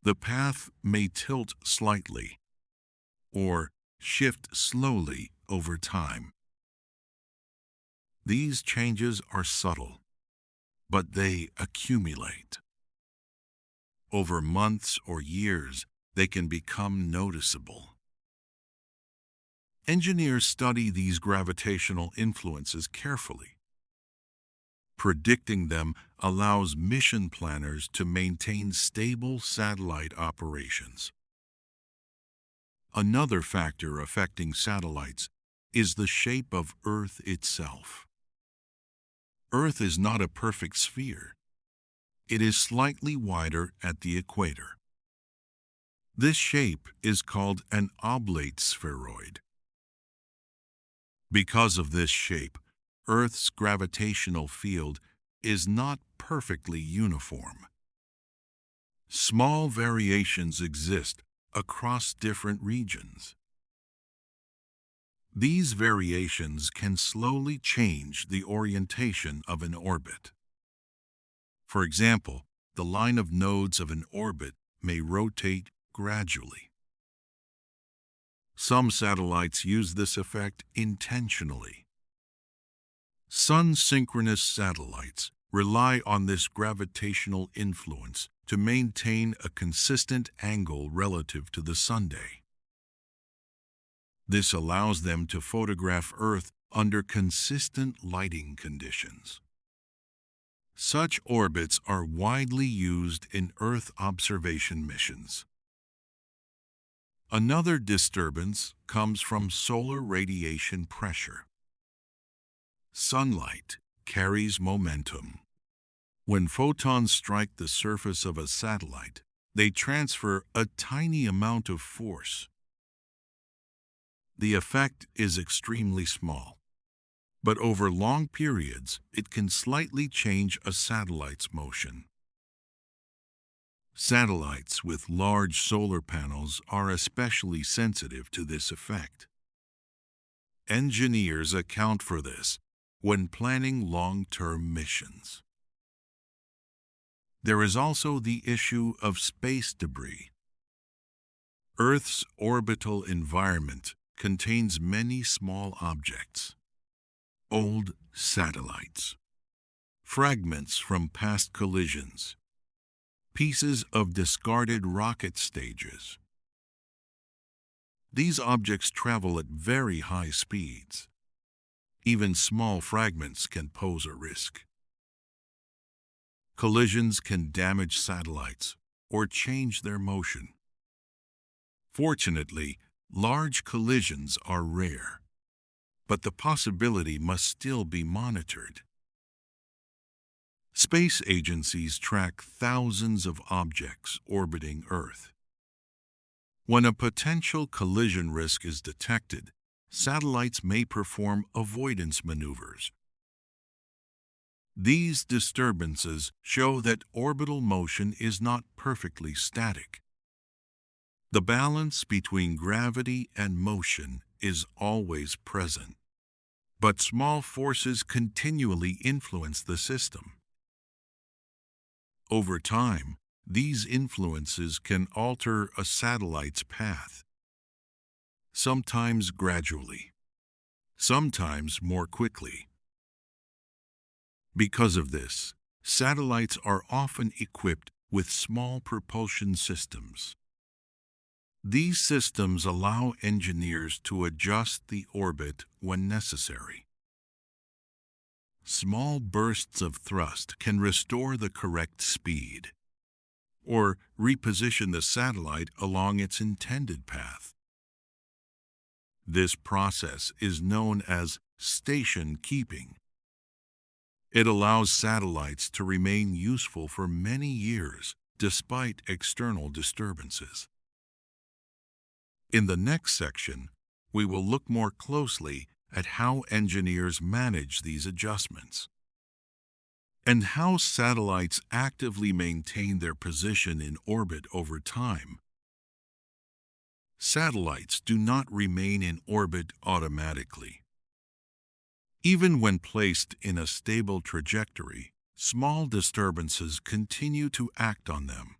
The path may tilt slightly, or shift slowly over time. These changes are subtle, but they accumulate. Over months or years, they can become noticeable. Engineers study these gravitational influences carefully. Predicting them allows mission planners to maintain stable satellite operations. Another factor affecting satellites is the shape of Earth itself. Earth is not a perfect sphere. It is slightly wider at the equator. This shape is called an oblate spheroid. Because of this shape, Earth's gravitational field is not perfectly uniform. Small variations exist across different regions. These variations can slowly change the orientation of an orbit. For example, the line of nodes of an orbit may rotate gradually. Some satellites use this effect intentionally. Sun-synchronous satellites rely on this gravitational influence to maintain a consistent angle relative to the Sunday. This allows them to photograph Earth under consistent lighting conditions. Such orbits are widely used in Earth observation missions. Another disturbance comes from solar radiation pressure. Sunlight carries momentum. When photons strike the surface of a satellite, they transfer a tiny amount of force. The effect is extremely small, but over long periods, it can slightly change a satellite's motion. Satellites with large solar panels are especially sensitive to this effect. Engineers account for this when planning long-term missions. There is also the issue of space debris. Earth's orbital environment contains many small objects, old satellites, fragments from past collisions, pieces of discarded rocket stages. These objects travel at very high speeds. Even small fragments can pose a risk. Collisions can damage satellites or change their motion. Fortunately, large collisions are rare, but the possibility must still be monitored. Space agencies track thousands of objects orbiting Earth. When a potential collision risk is detected, satellites may perform avoidance maneuvers. These disturbances show that orbital motion is not perfectly static. The balance between gravity and motion is always present, but small forces continually influence the system. Over time, these influences can alter a satellite's path, sometimes gradually, sometimes more quickly. Because of this, satellites are often equipped with small propulsion systems. These systems allow engineers to adjust the orbit when necessary. Small bursts of thrust can restore the correct speed, or reposition the satellite along its intended path. This process is known as station keeping. It allows satellites to remain useful for many years despite external disturbances. In the next section, we will look more closely at how engineers manage these adjustments and how satellites actively maintain their position in orbit over time. Satellites do not remain in orbit automatically. Even when placed in a stable trajectory, small disturbances continue to act on them.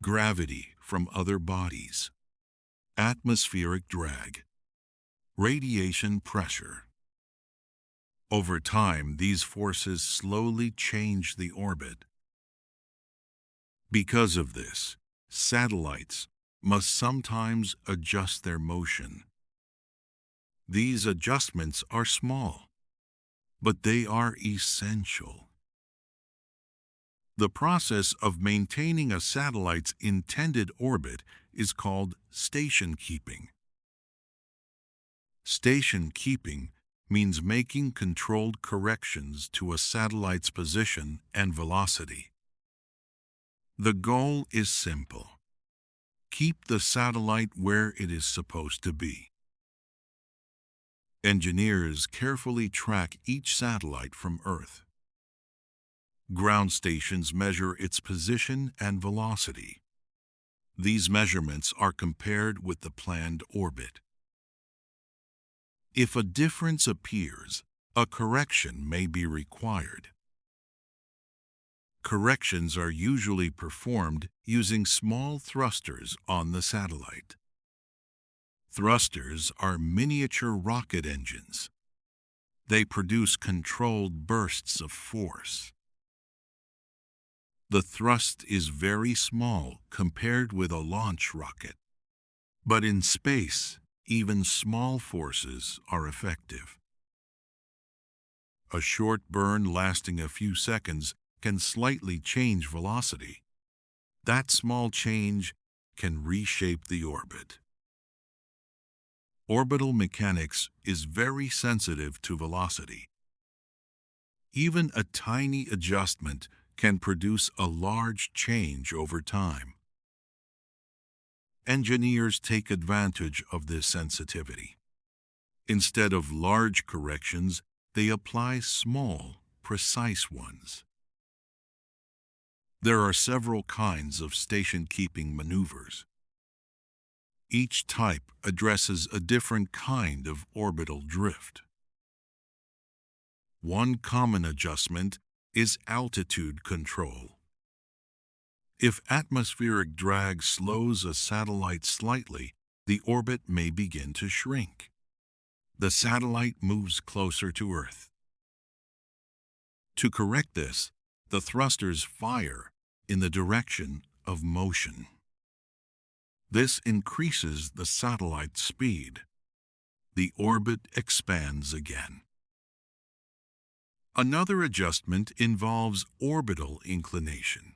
Gravity from other bodies, atmospheric drag, radiation pressure. Over time, these forces slowly change the orbit. Because of this, satellites must sometimes adjust their motion. These adjustments are small, but they are essential. The process of maintaining a satellite's intended orbit is called station keeping. Station keeping means making controlled corrections to a satellite's position and velocity. The goal is simple: keep the satellite where it is supposed to be. Engineers carefully track each satellite from Earth. Ground stations measure its position and velocity. These measurements are compared with the planned orbit. If a difference appears, a correction may be required. Corrections are usually performed using small thrusters on the satellite. Thrusters are miniature rocket engines. They produce controlled bursts of force. The thrust is very small compared with a launch rocket, but in space, even small forces are effective. A short burn lasting a few seconds can slightly change velocity. That small change can reshape the orbit. Orbital mechanics is very sensitive to velocity. Even a tiny adjustment can produce a large change over time. Engineers take advantage of this sensitivity. Instead of large corrections, they apply small, precise ones. There are several kinds of station-keeping maneuvers. Each type addresses a different kind of orbital drift. One common adjustment is altitude control. If atmospheric drag slows a satellite slightly, the orbit may begin to shrink. The satellite moves closer to Earth. To correct this, the thrusters fire in the direction of motion. This increases the satellite's speed. The orbit expands again. Another adjustment involves orbital inclination.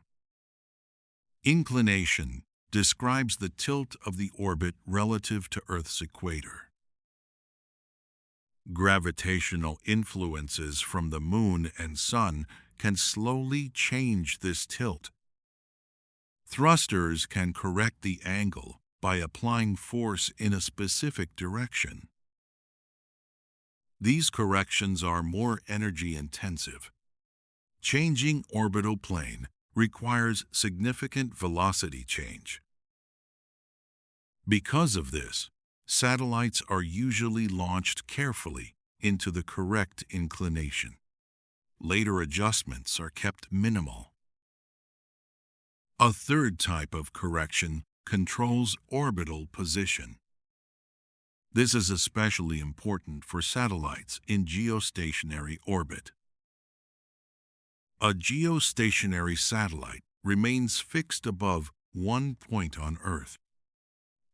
Inclination describes the tilt of the orbit relative to Earth's equator. Gravitational influences from the Moon and Sun can slowly change this tilt. Thrusters can correct the angle by applying force in a specific direction. These corrections are more energy-intensive. Changing orbital plane requires significant velocity change. Because of this, satellites are usually launched carefully into the correct inclination. Later adjustments are kept minimal. A third type of correction controls orbital position. This is especially important for satellites in geostationary orbit. A geostationary satellite remains fixed above one point on Earth.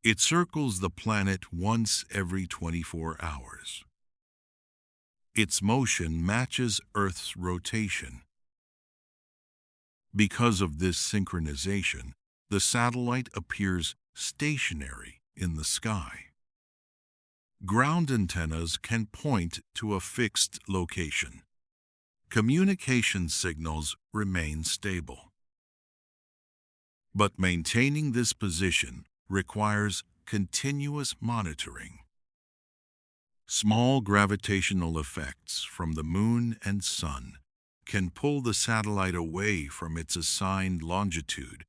It circles the planet once every 24 hours. Its motion matches Earth's rotation. Because of this synchronization, the satellite appears stationary in the sky. Ground antennas can point to a fixed location. Communication signals remain stable. But maintaining this position requires continuous monitoring. Small gravitational effects from the Moon and Sun can pull the satellite away from its assigned longitude.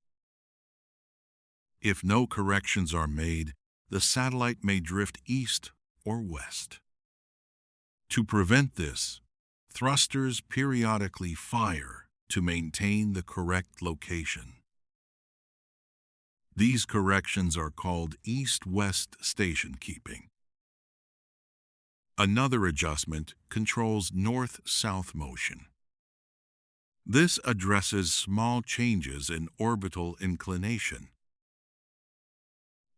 If no corrections are made, the satellite may drift east or west. To prevent this, thrusters periodically fire to maintain the correct location. These corrections are called east-west station keeping. Another adjustment controls north-south motion. This addresses small changes in orbital inclination.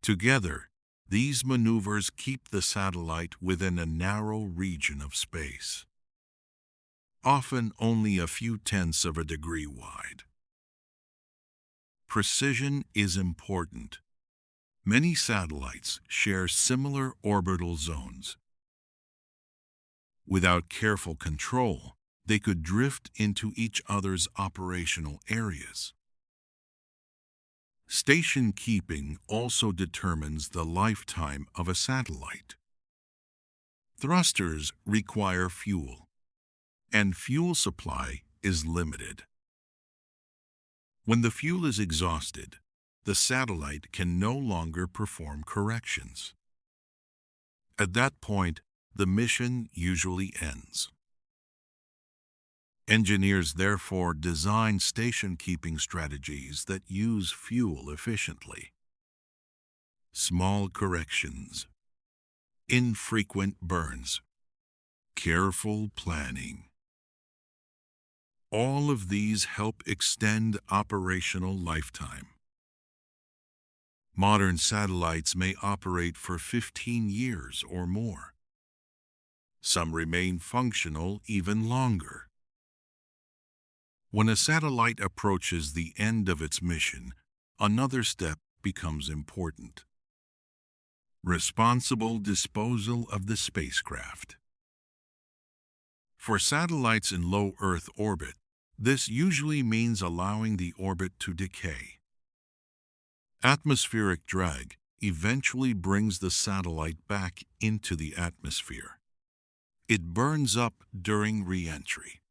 Together, these maneuvers keep the satellite within a narrow region of space, often only a few tenths of a degree wide. Precision is important. Many satellites share similar orbital zones. Without careful control, they could drift into each other's operational areas. Station keeping also determines the lifetime of a satellite. Thrusters require fuel, and fuel supply is limited. When the fuel is exhausted, the satellite can no longer perform corrections. At that point, the mission usually ends. Engineers therefore design station-keeping strategies that use fuel efficiently. Small corrections, infrequent burns, careful planning. All of these help extend operational lifetime. Modern satellites may operate for 15 years or more. Some remain functional even longer. When a satellite approaches the end of its mission, another step becomes important: responsible disposal of the spacecraft. For satellites in low Earth orbit, this usually means allowing the orbit to decay. Atmospheric drag eventually brings the satellite back into the atmosphere. It burns up during re-entry.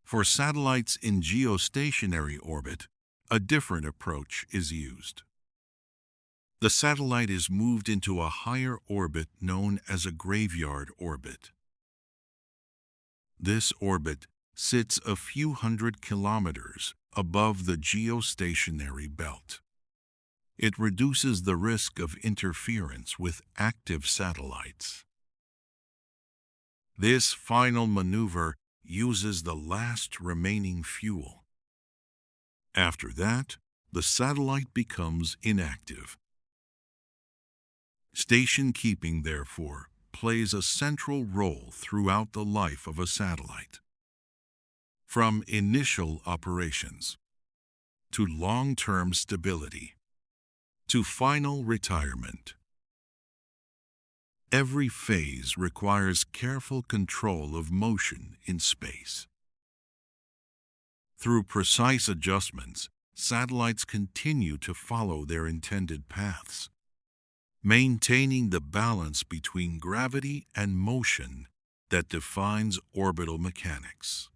For satellites in geostationary orbit, a different approach is used. The satellite is moved into a higher orbit known as a graveyard orbit. This orbit sits a few hundred kilometers above the geostationary belt. It reduces the risk of interference with active satellites. This final maneuver uses the last remaining fuel. After that, the satellite becomes inactive. Station keeping, therefore, plays a central role throughout the life of a satellite. From initial operations, to long-term stability, to final retirement. Every phase requires careful control of motion in space. Through precise adjustments, satellites continue to follow their intended paths, maintaining the balance between gravity and motion that defines orbital mechanics.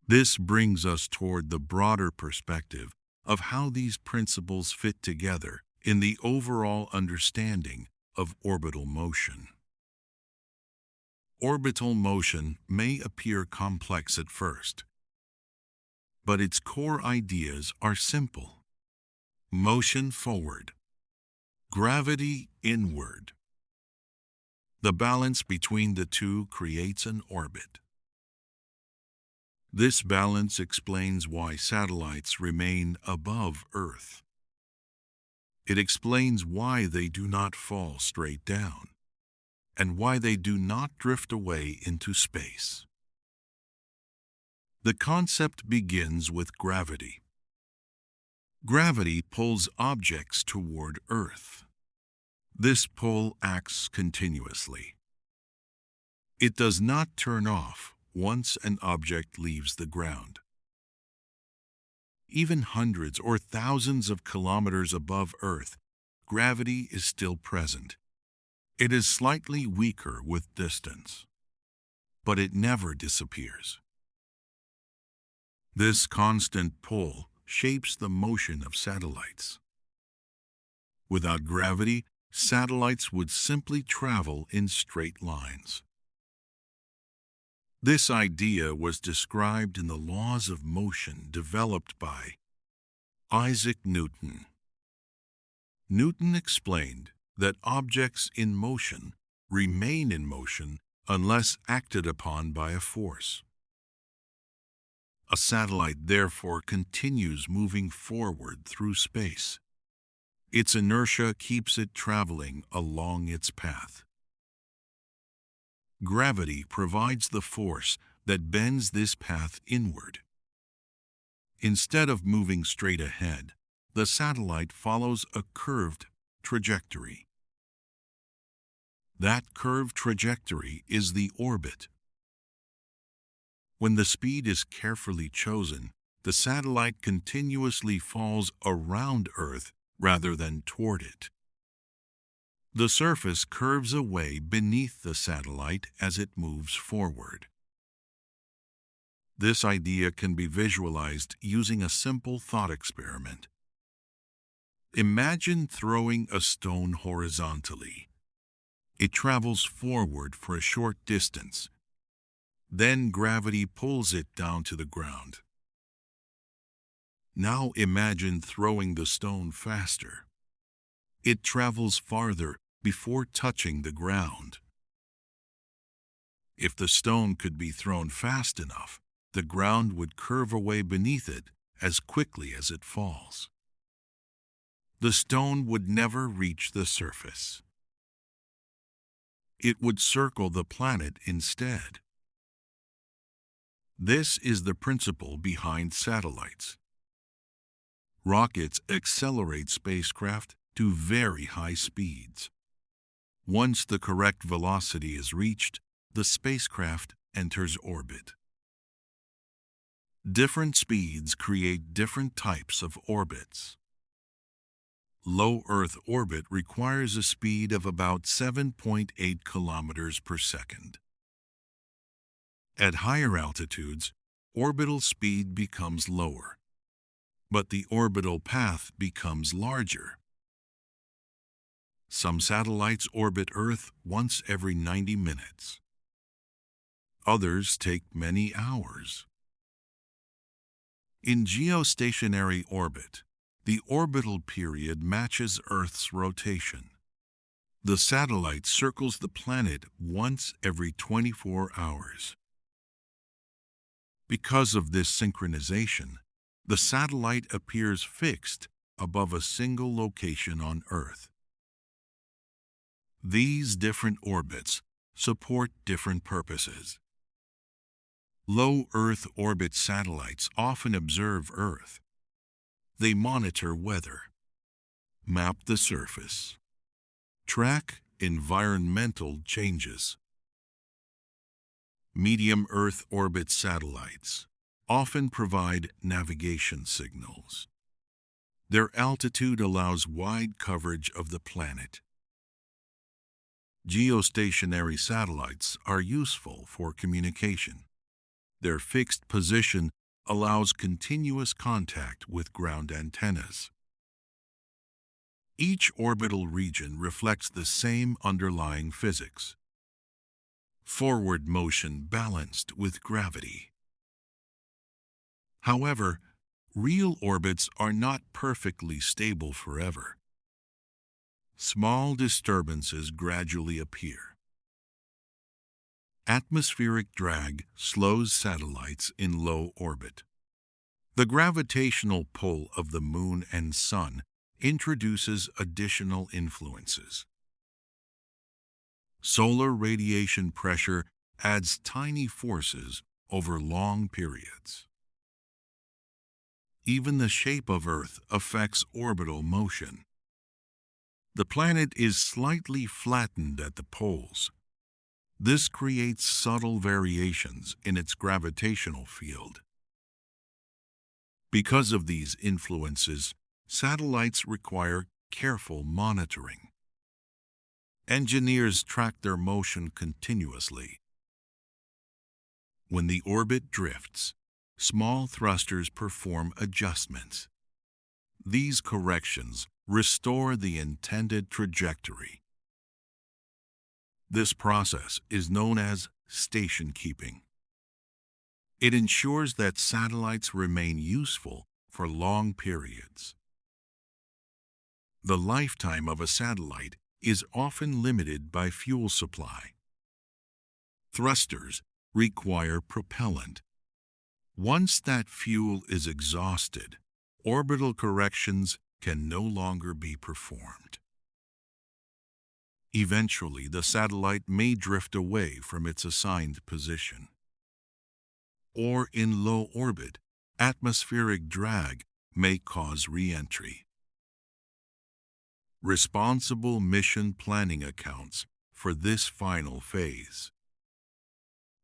This brings us toward the broader perspective of how these principles fit together in the overall understanding of orbital motion. Orbital motion may appear complex at first, but its core ideas are simple. Motion forward, gravity inward. The balance between the two creates an orbit. This balance explains why satellites remain above Earth. It explains why they do not fall straight down, and why they do not drift away into space. The concept begins with gravity. Gravity pulls objects toward Earth. This pull acts continuously. It does not turn off once an object leaves the ground. Even hundreds or thousands of kilometers above Earth, gravity is still present. It is slightly weaker with distance, but it never disappears. This constant pull shapes the motion of satellites. Without gravity, satellites would simply travel in straight lines. This idea was described in the laws of motion developed by Isaac Newton. Newton explained that objects in motion remain in motion unless acted upon by a force. A satellite therefore continues moving forward through space. Its inertia keeps it traveling along its path. Gravity provides the force that bends this path inward. Instead of moving straight ahead, the satellite follows a curved trajectory. That curved trajectory is the orbit. When the speed is carefully chosen, the satellite continuously falls around Earth rather than toward it. The surface curves away beneath the satellite as it moves forward. This idea can be visualized using a simple thought experiment. Imagine throwing a stone horizontally. It travels forward for a short distance. Then gravity pulls it down to the ground. Now imagine throwing the stone faster. It travels farther before touching the ground. If the stone could be thrown fast enough, the ground would curve away beneath it as quickly as it falls. The stone would never reach the surface. It would circle the planet instead. This is the principle behind satellites. Rockets accelerate spacecraft to very high speeds. Once the correct velocity is reached, the spacecraft enters orbit. Different speeds create different types of orbits. Low Earth orbit requires a speed of about 7.8 kilometers per second. At higher altitudes, orbital speed becomes lower, but the orbital path becomes larger. Some satellites orbit Earth once every 90 minutes. Others take many hours. In geostationary orbit, the orbital period matches Earth's rotation. The satellite circles the planet once every 24 hours. Because of this synchronization, the satellite appears fixed above a single location on Earth. These different orbits support different purposes. Low Earth orbit satellites often observe Earth. They monitor weather, map the surface, track environmental changes. Medium Earth orbit satellites often provide navigation signals. Their altitude allows wide coverage of the planet. Geostationary satellites are useful for communication. Their fixed position allows continuous contact with ground antennas. Each orbital region reflects the same underlying physics. Forward motion balanced with gravity. However, real orbits are not perfectly stable forever. Small disturbances gradually appear. Atmospheric drag slows satellites in low orbit. The gravitational pull of the Moon and Sun introduces additional influences. Solar radiation pressure adds tiny forces over long periods. Even the shape of Earth affects orbital motion. The planet is slightly flattened at the poles. This creates subtle variations in its gravitational field. Because of these influences, satellites require careful monitoring. Engineers track their motion continuously. When the orbit drifts, small thrusters perform adjustments. These corrections restore the intended trajectory. This process is known as station keeping. It ensures that satellites remain useful for long periods. The lifetime of a satellite is often limited by fuel supply. Thrusters require propellant. Once that fuel is exhausted, orbital corrections can no longer be performed. Eventually, the satellite may drift away from its assigned position. Or in low orbit, atmospheric drag may cause re-entry. Responsible mission planning accounts for this final phase.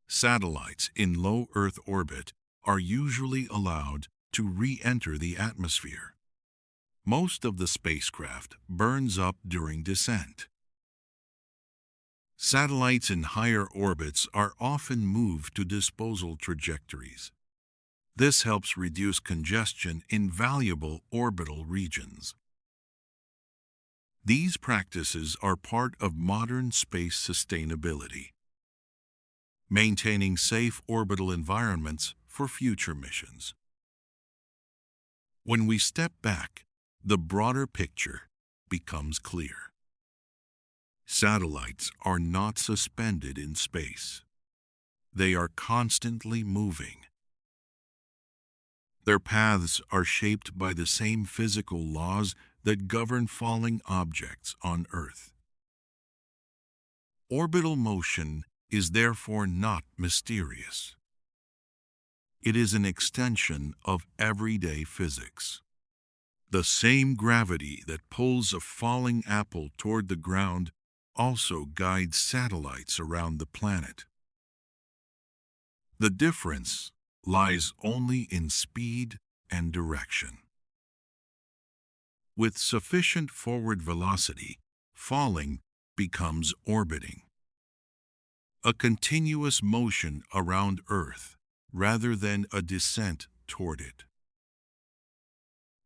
Satellites in low Earth orbit are usually allowed to re-enter the atmosphere. Most of the spacecraft burns up during descent. Satellites in higher orbits are often moved to disposal trajectories. This helps reduce congestion in valuable orbital regions. These practices are part of modern space sustainability, maintaining safe orbital environments for future missions. When we step back, the broader picture becomes clear. Satellites are not suspended in space. They are constantly moving. Their paths are shaped by the same physical laws that govern falling objects on Earth. Orbital motion is therefore not mysterious. It is an extension of everyday physics. The same gravity that pulls a falling apple toward the ground also guides satellites around the planet. The difference lies only in speed and direction. With sufficient forward velocity, falling becomes orbiting. A continuous motion around Earth rather than a descent toward it.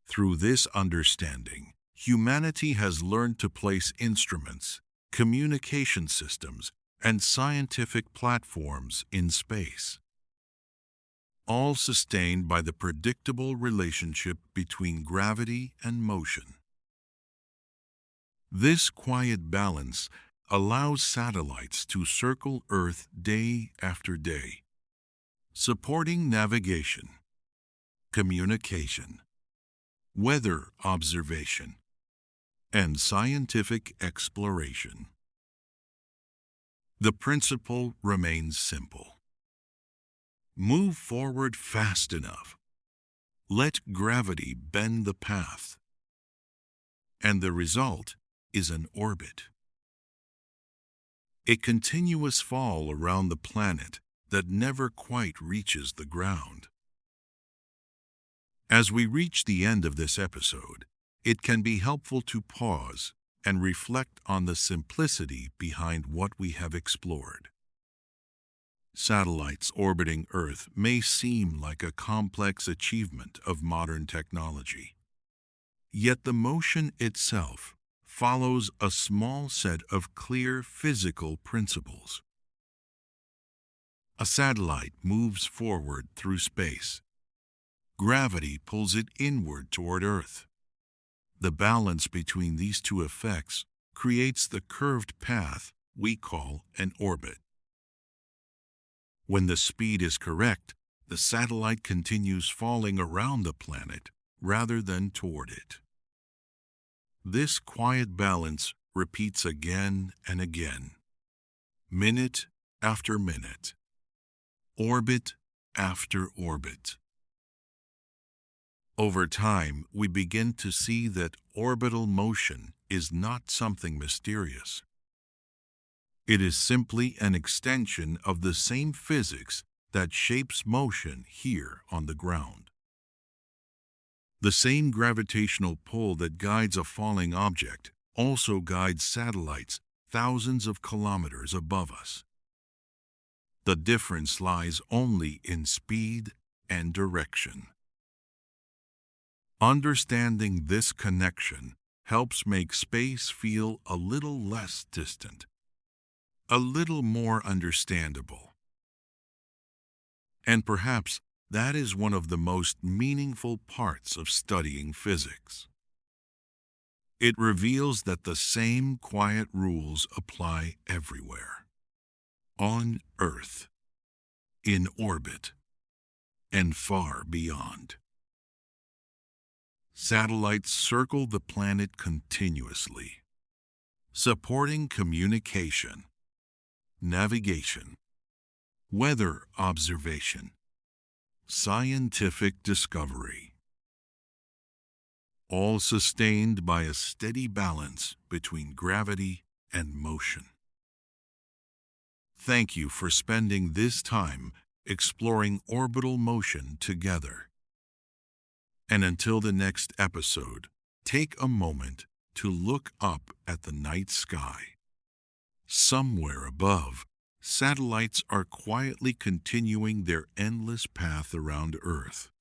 Through this understanding, humanity has learned to place instruments, communication systems, and scientific platforms in space, all sustained by the predictable relationship between gravity and motion. This quiet balance allows satellites to circle Earth day after day, supporting navigation, communication, weather observation, and scientific exploration. The principle remains simple. Move forward fast enough. Let gravity bend the path. And the result is an orbit. A continuous fall around the planet that never quite reaches the ground. As we reach the end of this episode, it can be helpful to pause and reflect on the simplicity behind what we have explored. Satellites orbiting Earth may seem like a complex achievement of modern technology. Yet the motion itself follows a small set of clear physical principles. A satellite moves forward through space. Gravity pulls it inward toward Earth. The balance between these two effects creates the curved path we call an orbit. When the speed is correct, the satellite continues falling around the planet rather than toward it. This quiet balance repeats again and again, minute after minute, orbit after orbit. Over time, we begin to see that orbital motion is not something mysterious. It is simply an extension of the same physics that shapes motion here on the ground. The same gravitational pull that guides a falling object also guides satellites thousands of kilometers above us. The difference lies only in speed and direction. Understanding this connection helps make space feel a little less distant, a little more understandable. And perhaps that is one of the most meaningful parts of studying physics. It reveals that the same quiet rules apply everywhere. On Earth, in orbit, and far beyond. Satellites circle the planet continuously, supporting communication, navigation, weather observation, scientific discovery, all sustained by a steady balance between gravity and motion. Thank you for spending this time exploring orbital motion together. And until the next episode, take a moment to look up at the night sky. Somewhere above, satellites are quietly continuing their endless path around Earth.